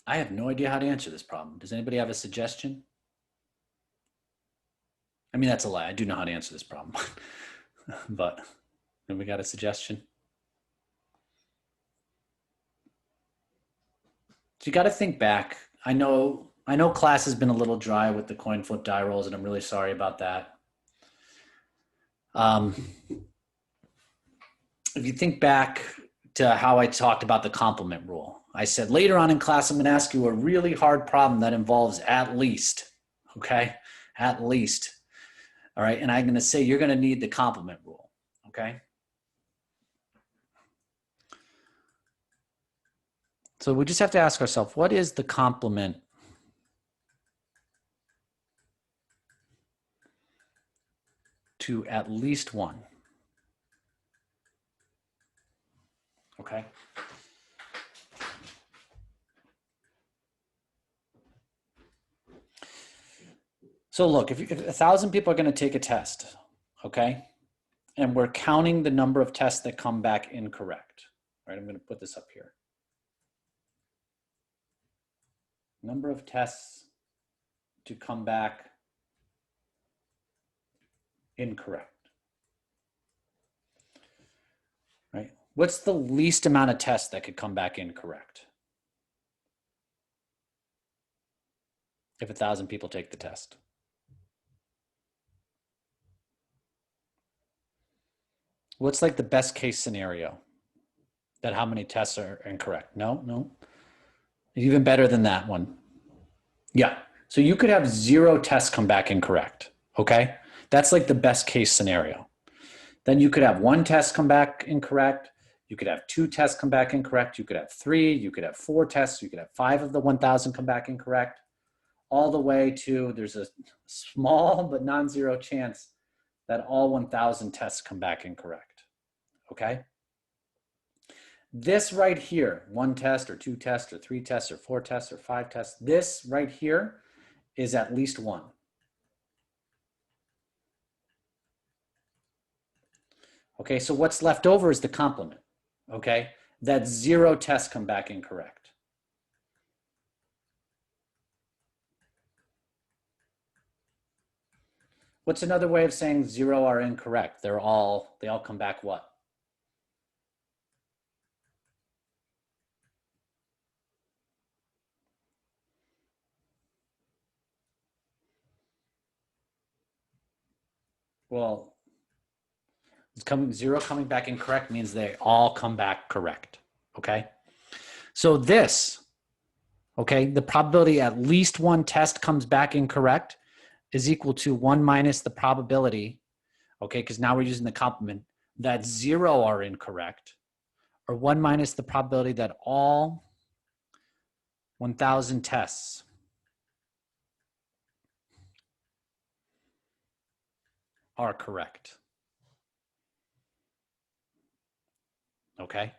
I have no idea how to answer this problem. Does anybody have a suggestion? I mean, that's a lie. I do know how to answer this problem. But we got a suggestion? So you got to think back. I know class has been a little dry with the coin flip die rolls, and I'm really sorry about that. If you think back to how I talked about the complement rule, I said later on in class, I'm going to ask you a really hard problem that involves at least, okay? At least, all right? And I'm going to say you're going to need the complement rule, okay? So we just have to ask ourselves, what is the complement to at least one? Okay. So look, if 1,000 people are going to take a test, okay, and we're counting the number of tests that come back incorrect, right? I'm going to put this up here. Number of tests to come back incorrect, right? What's the least amount of tests that could come back incorrect if 1,000 people take the test? What's like the best case scenario? That how many tests are incorrect? No. Even better than that one. Yeah. So you could have 0 tests come back incorrect. Okay. That's like the best case scenario. Then you could have 1 test come back incorrect. You could have 2 tests come back incorrect. You could have 3. You could have 4 tests. You could have 5 of the 1,000 come back incorrect. All the way to there's a small but non-zero chance that all 1,000 tests come back incorrect. Okay. This right here, 1 test or 2 tests or 3 tests or 4 tests or 5 tests, this right here is at least 1. Okay, so what's left over is the complement. Okay, that 0 tests come back incorrect. What's another way of saying 0 are incorrect? They all come back what? Well, zero coming back incorrect means they all come back correct, okay? So this, okay, the probability at least one test comes back incorrect is equal to 1 minus the probability, okay, because now we're using the complement, that 0 are incorrect, or 1 minus the probability that all 1,000 tests are correct. Okay?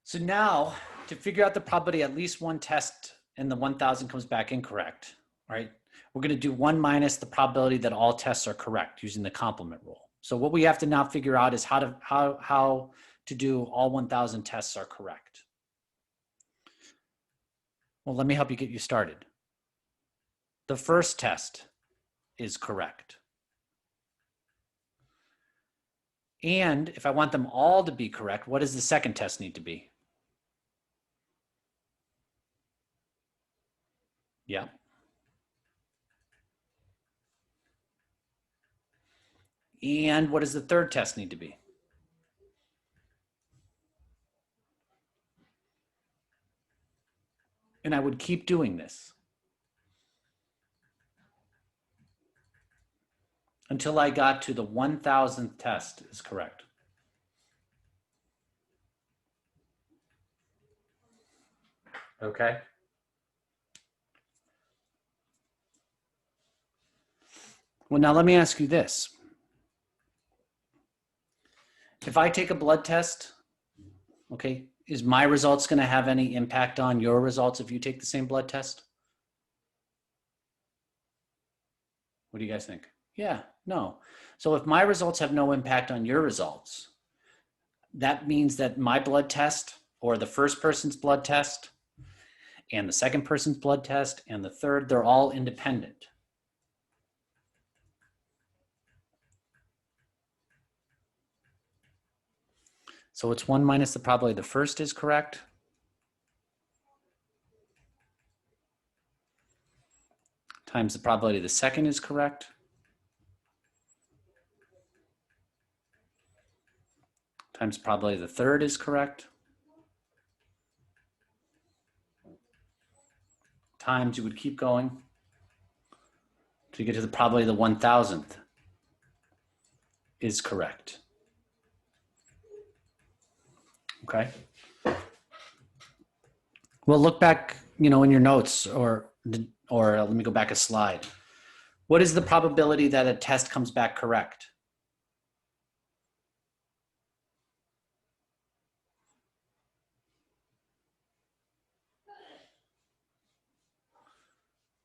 So now, to figure out the probability at least one test in the 1,000 comes back incorrect, right? We're going to do 1 minus the probability that all tests are correct using the complement rule. So what we have to now figure out is how to do all 1,000 tests are correct. Well, let me help you get you started. The first test is correct. And if I want them all to be correct, what does the second test need to be? Yeah. And what does the third test need to be? And I would keep doing this until I got to the 1,000th test is correct. Okay. Well, now let me ask you this. If I take a blood test, okay, is my results going to have any impact on your results if you take the same blood test? What do you guys think? Yeah, no. So if my results have no impact on your results, that means that my blood test or the first person's blood test and the second person's blood test and the third, they're all independent. So it's 1 minus the probability the first is correct. Times the probability the second is correct. Times probability the third is correct. Times you would keep going till you get to the probability the 1,000th is correct. Okay. Well, look back, in your notes or let me go back a slide. What is the probability that a test comes back correct?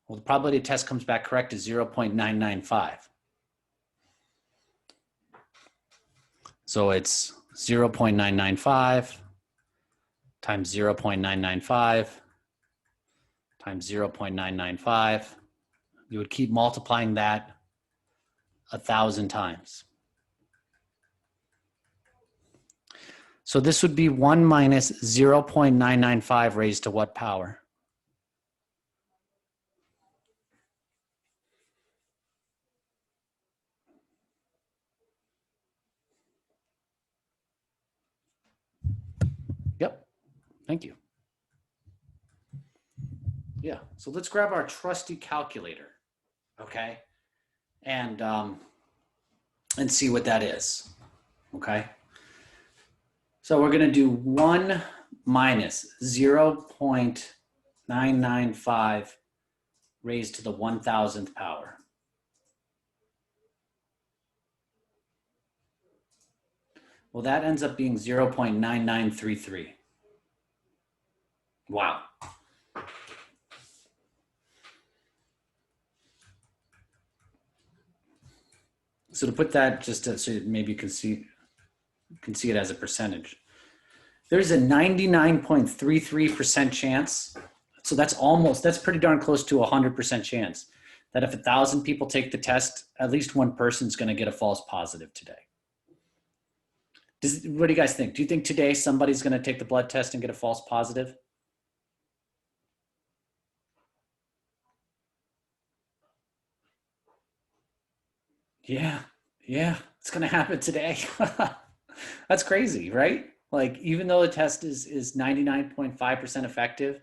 Well, the probability a test comes back correct is 0.995. So it's 0.995 times 0.995 times 0.995. You would keep multiplying that 1,000 times. So this would be 1 minus 0.995 raised to what power? Yep, thank you. Yeah, so let's grab our trusty calculator, okay? And see what that is, okay? So we're gonna do 1 minus 0.995 raised to the 1,000th power. Well, that ends up being 0.9933. Wow. So to put that so maybe you can see it as a percentage. There's a 99.33% chance. So that's pretty darn close to 100% chance that if 1,000 people take the test, at least one person's going to get a false positive today. What do you guys think? Do you think today somebody's going to take the blood test and get a false positive? Yeah, yeah, it's gonna happen today. That's crazy, right? Like even though the test is 99.5% effective,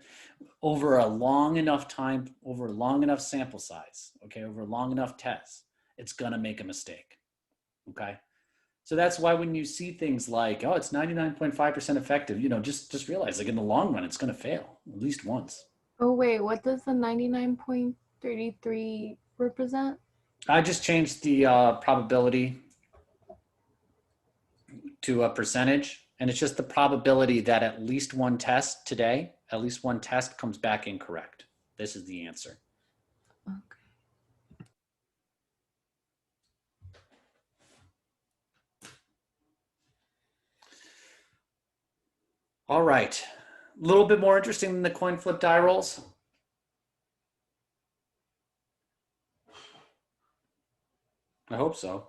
over a long enough time, over a long enough sample size, okay, over a long enough test, it's gonna make a mistake. Okay. So that's why when you see things like, oh, it's 99.5% effective, just realize like in the long run, it's gonna fail at least once. Oh wait, what does the 99.33 represent? I just changed the probability to a percentage, and it's just the probability that at least one test today, at least one test comes back incorrect. This is the answer. Okay. All right, a little bit more interesting than the coin flip die rolls. I hope so.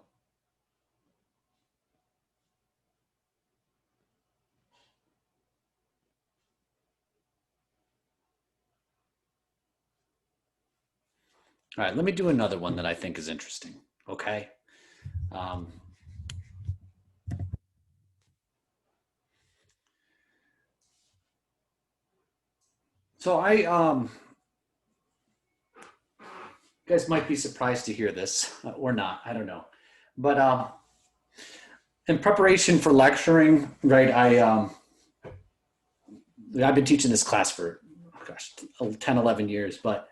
All right, let me do another one that I think is interesting, okay? So you guys might be surprised to hear this or not, I don't know. But in preparation for lecturing, right, I've been teaching this class for, gosh, 10, 11 years, but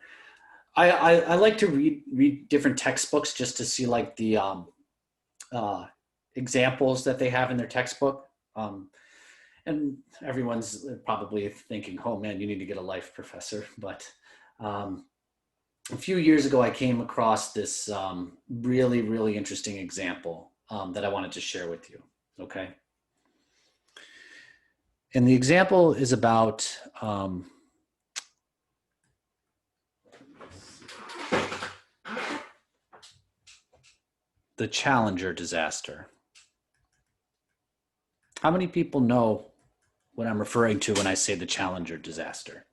I like to read different textbooks just to see like the examples that they have in their textbook. And everyone's probably thinking, oh man, you need to get a life professor. But a few years ago, I came across this really, really interesting example that I wanted to share with you, okay? And the example is about the Challenger disaster. How many people know what I'm referring to when I say the Challenger disaster?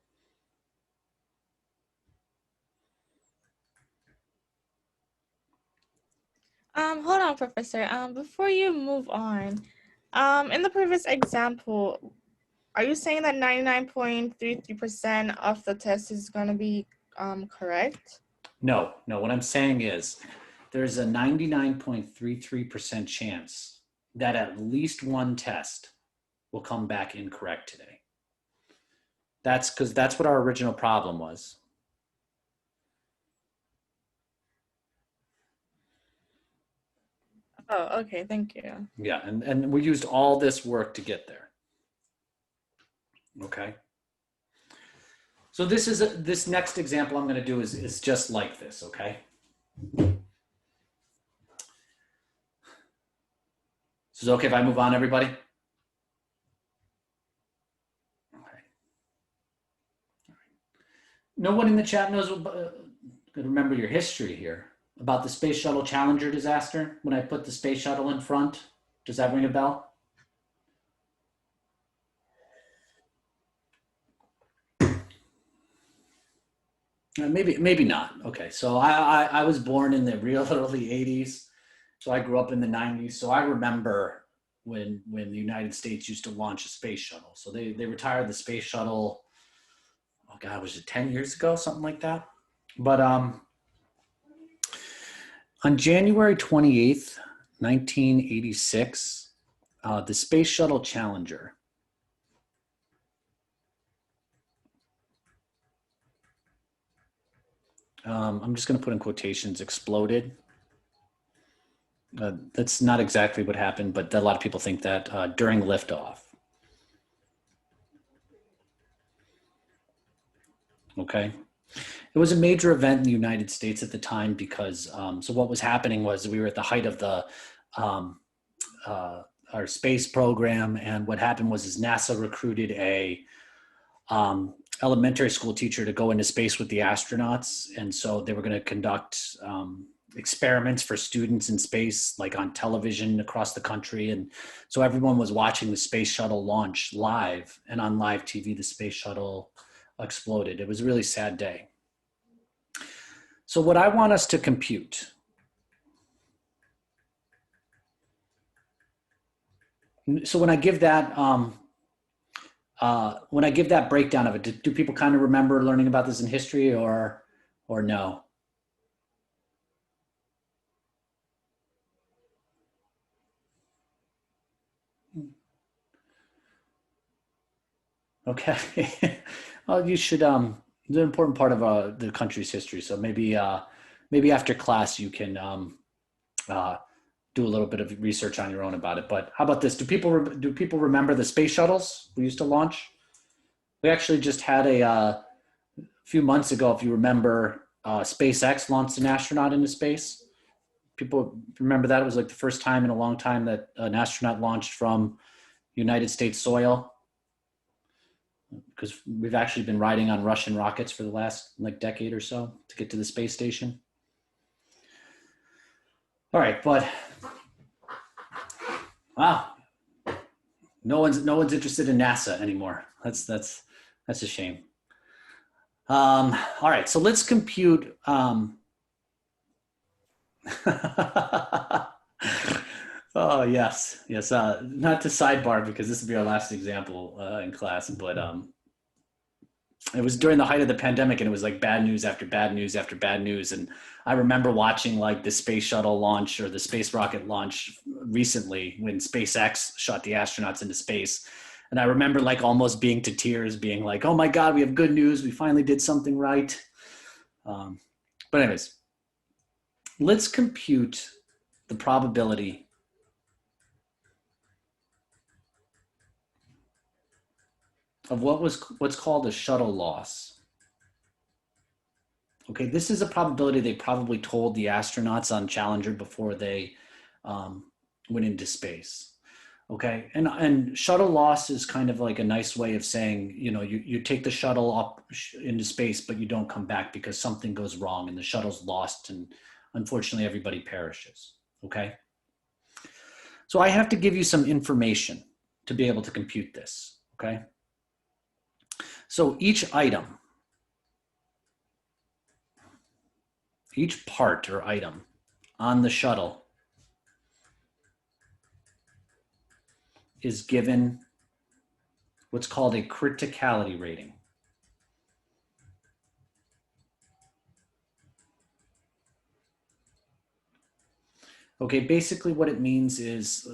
Hold on, Professor. Before you move on, in the previous example, are you saying that 99.33% of the test is going to be correct? No. What I'm saying is there's a 99.33% chance that at least one test will come back incorrect today. That's because that's what our original problem was. Oh, okay. Thank you. Yeah, and we used all this work to get there. Okay. So this next example I'm going to do is just like this, okay? This is okay if I move on, everybody? Okay. No one in the chat knows, remember your history here, about the Space Shuttle Challenger disaster when I put the space shuttle in front? Does that ring a bell? Maybe not. Okay, so I was born in the real early 80s. So I grew up in the 90s. So I remember when the United States used to launch a space shuttle. So they retired the space shuttle, oh God, was it 10 years ago? Something like that. But on January 28th, 1986, the Space Shuttle Challenger I'm just going to put in quotations, exploded. That's not exactly what happened, but a lot of people think that during liftoff. Okay. It was a major event in the United States at the time because, so what was happening was we were at the height of the, our space program. And what happened was NASA recruited a elementary school teacher to go into space with the astronauts. And so they were going to conduct experiments for students in space, like on television across the country. And so everyone was watching the space shuttle launch live, and on live TV, the space shuttle exploded. It was a really sad day. So what I want us to compute So when I give that, breakdown of it, do people kind of remember learning about this in history or no? Okay. Well, you should, it's an important part of the country's history. So maybe after class you can do a little bit of research on your own about it. But how about this? Do people remember the space shuttles we used to launch? We actually just had a few months ago, if you remember, SpaceX launched an astronaut into space. People remember that? It was like the first time in a long time that an astronaut launched from United States soil, because we've actually been riding on Russian rockets for the last like decade or so to get to the space station. All right, but wow, no one's interested in NASA anymore. That's a shame. All right, so let's compute. Oh yes. Not to sidebar because this will be our last example in class, but it was during the height of the pandemic, and it was like bad news after bad news after bad news. And I remember watching like the space shuttle launch or the space rocket launch recently when SpaceX shot the astronauts into space. And I remember like almost being to tears, being like, oh my God, we have good news. We finally did something right. But anyways, let's compute the probability of what's called a shuttle loss. Okay, this is a probability they probably told the astronauts on Challenger before they went into space. Okay, and shuttle loss is kind of like a nice way of saying, you know, you take the shuttle up into space, but you don't come back because something goes wrong and the shuttle's lost, and unfortunately everybody perishes. Okay, so I have to give you some information to be able to compute this. Okay. So each item, each part or item on the shuttle is given what's called a criticality rating. Okay, basically what it means is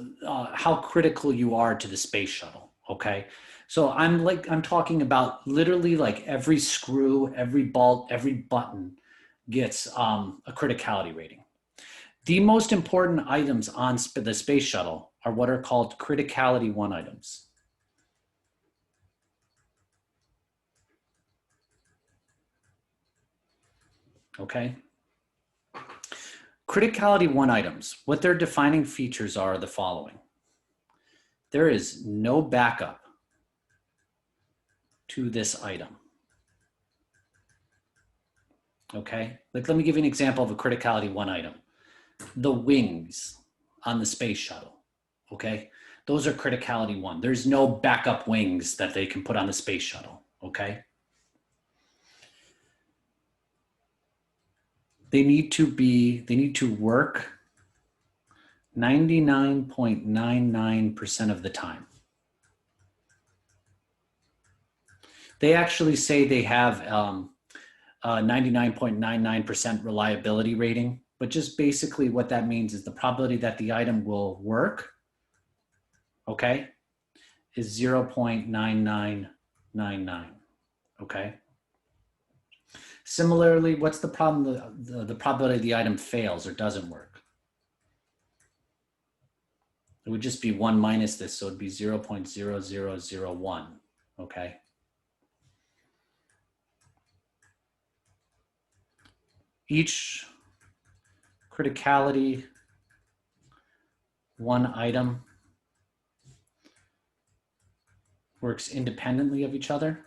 how critical you are to the space shuttle, okay? So I'm talking about literally like every screw, every bolt, every button gets a criticality rating. The most important items on the space shuttle are what are called criticality 1 items. Okay? Criticality 1 items, what their defining features are the following. There is no backup to this item. Okay, like let me give you an example of a criticality 1 item. The wings on the space shuttle, okay? Those are criticality 1. There's no backup wings that they can put on the space shuttle, okay? They need to work 99.99% of the time. They actually say they have 99.99% reliability rating, but just basically what that means is the probability that the item will work, okay, is 0.9999, okay? Similarly, what's the problem? The probability the item fails or doesn't work? It would just be 1 minus this, so it'd be 0.0001, okay? Each criticality 1 item works independently of each other.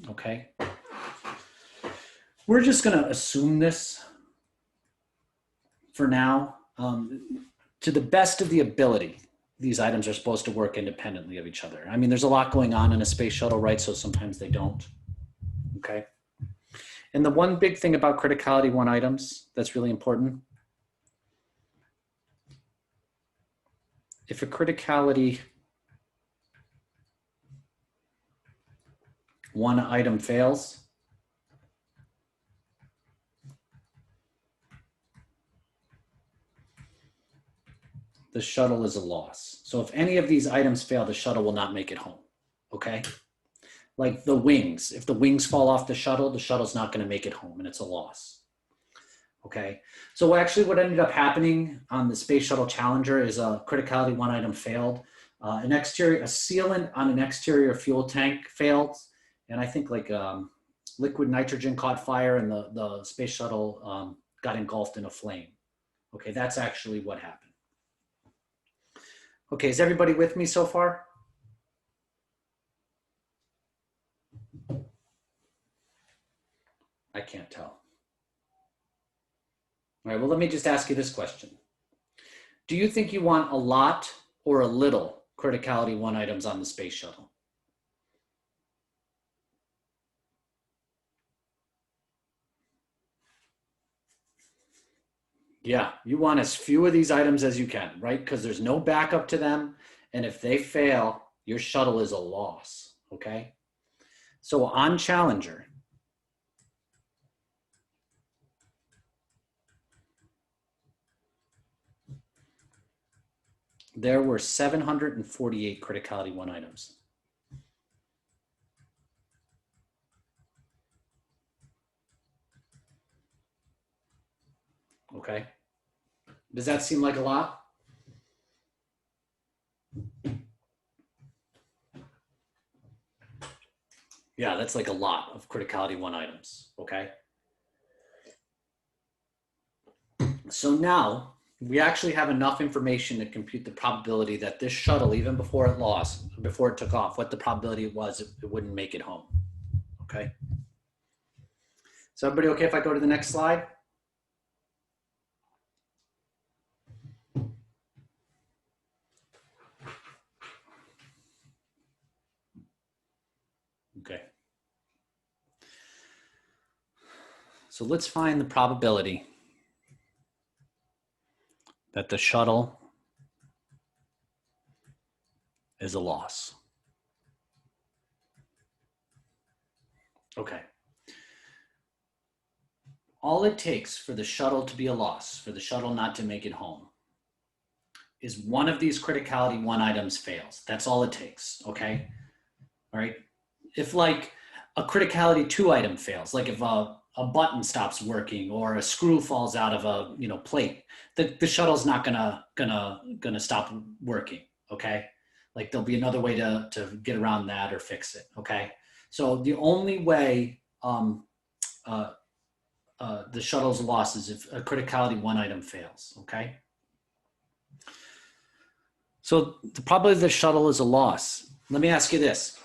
Okay. We're just going to assume this for now. To the best of the ability, these items are supposed to work independently of each other. I mean, there's a lot going on in a space shuttle, right? So sometimes they don't. Okay. And the one big thing about criticality 1 items that's really important if a criticality one item fails, the shuttle is a loss. So if any of these items fail, the shuttle will not make it home, okay? Like the wings, if the wings fall off the shuttle's not gonna make it home and it's a loss, okay? So actually what ended up happening on the Space Shuttle Challenger is a criticality one item failed. A sealant on an exterior fuel tank failed. And I think like liquid nitrogen caught fire and the space shuttle got engulfed in a flame. Okay, that's actually what happened. Okay, is everybody with me so far? I can't tell. All right, well, let me just ask you this question. Do you think you want a lot or a little criticality one items on the space shuttle? Yeah, you want as few of these items as you can, right? Because there's no backup to them. And if they fail, your shuttle is a loss, okay? So on Challenger, there were 748 criticality one items. Okay. Does that seem like a lot? Yeah, that's like a lot of criticality one items, okay? So now we actually have enough information to compute the probability that this shuttle, even before it took off, what the probability was it wouldn't make it home, okay? So everybody okay if I go to the next slide? Okay. So let's find the probability that the shuttle is a loss. Okay. All it takes for the shuttle to be a loss, for the shuttle not to make it home, is one of these criticality one items fails. That's all it takes, okay? All right. If like a criticality two item fails, like if a button stops working or a screw falls out of a plate, the shuttle's not gonna stop working, okay? Like there'll be another way to get around that or fix it, okay? So the only way the shuttle's loss is if a criticality one item fails, okay? So the probability the shuttle is a loss. Let me ask you this.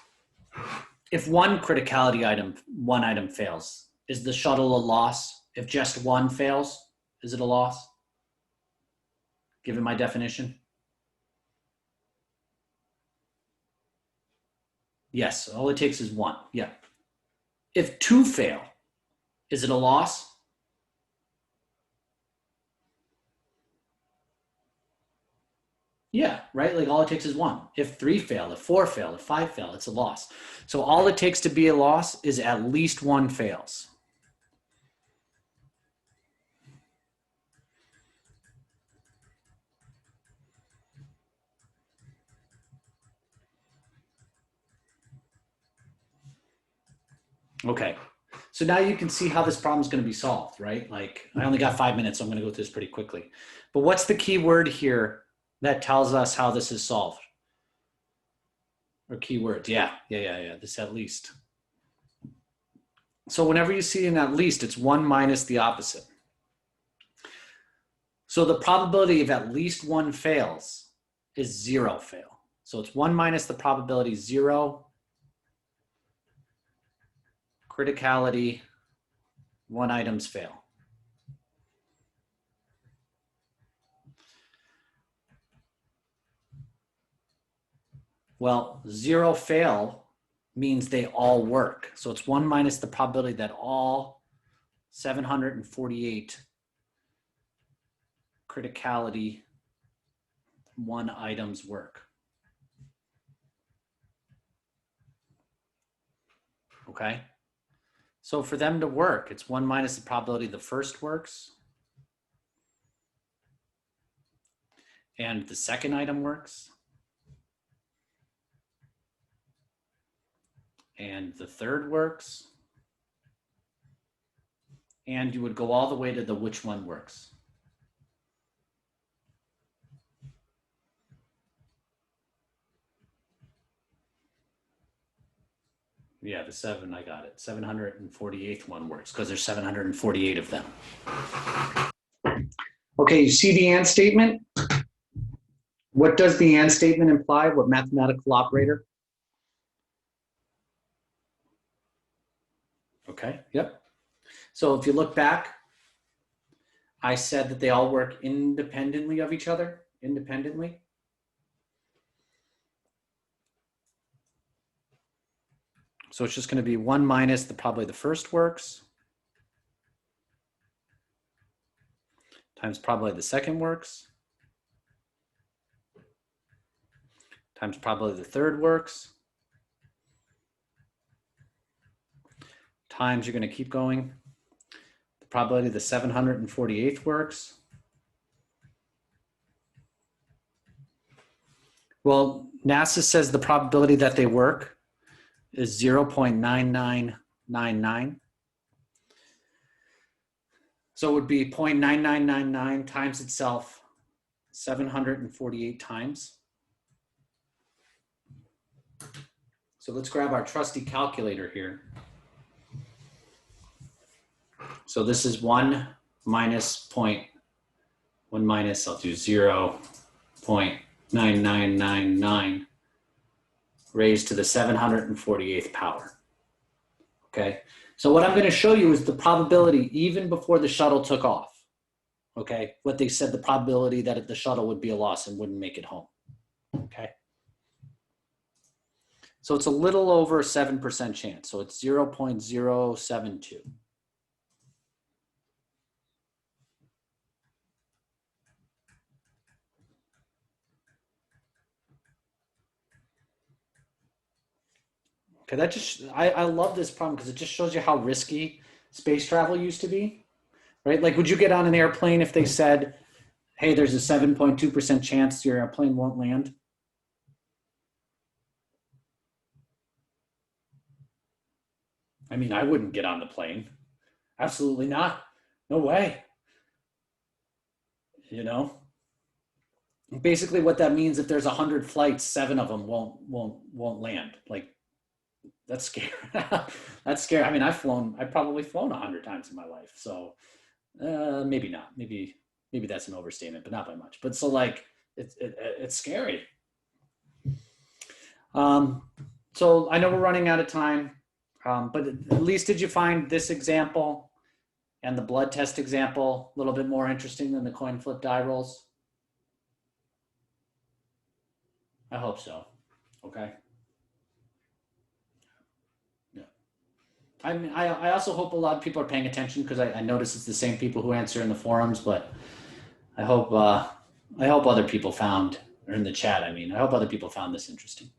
If one criticality one item fails, is the shuttle a loss? If just one fails, is it a loss? Given my definition? Yes, all it takes is one, yeah. If two fail, is it a loss? Yeah, right? Like all it takes is one. If three fail, if four fail, if five fail, it's a loss. So all it takes to be a loss is at least one fails. Okay, so now you can see how this problem is going to be solved, right? Like I only got 5 minutes, so I'm going to go through this pretty quickly. But what's the key word here that tells us how this is solved? Or keywords, yeah, this at least. So whenever you see an at least, it's one minus the opposite. So the probability of at least one fails is zero fail. So it's one minus the probability zero, criticality, one items fail. Well, zero fail means they all work. So it's one minus the probability that all 748 criticality one item's work. Okay. So for them to work, it's 1 minus the probability the first works and the second item works and the third works, and you would go all the way to the which one works. Yeah, the 7, I got it. 748th one works because there's 748 of them. Okay, you see the and statement? What does the and statement imply? What mathematical operator? Okay, yep. So if you look back, I said that they all work independently of each other, independently. So it's just going to be 1 minus probably the first works times probably the second works times probably the third works times, you're going to keep going, the probability the 748th works. Well, NASA says the probability that they work is 0.9999. So it would be 0.9999 times itself 748 times. So let's grab our trusty calculator here. So this is 1 minus I'll do 0.9999 raised to the 748th power. Okay, so what I'm going to show you is the probability even before the shuttle took off. Okay, what they said, the probability that the shuttle would be a loss and wouldn't make it home. Okay, so it's a little over 7% chance. So it's 0.072. Okay, that just, I love this problem because it just shows you how risky space travel used to be, right? Like, would you get on an airplane if they said, hey, there's a 7.2% chance your airplane won't land? I mean, I wouldn't get on the plane. Absolutely not. No way. You know? Basically what that means, if there's 100 flights, 7 of them won't land. Like, that's scary. That's scary. I mean, I've probably flown 100 times in my life. So maybe not. Maybe that's an overstatement, but not by much. But so like, it's scary. So I know we're running out of time, but at least did you find this example and the blood test example a little bit more interesting than the coin flip die rolls? I hope so. Okay. I mean, I also hope a lot of people are paying attention because I notice it's the same people who answer in the forums, but I hope other people found, or in the chat, I mean, I hope other people found this interesting.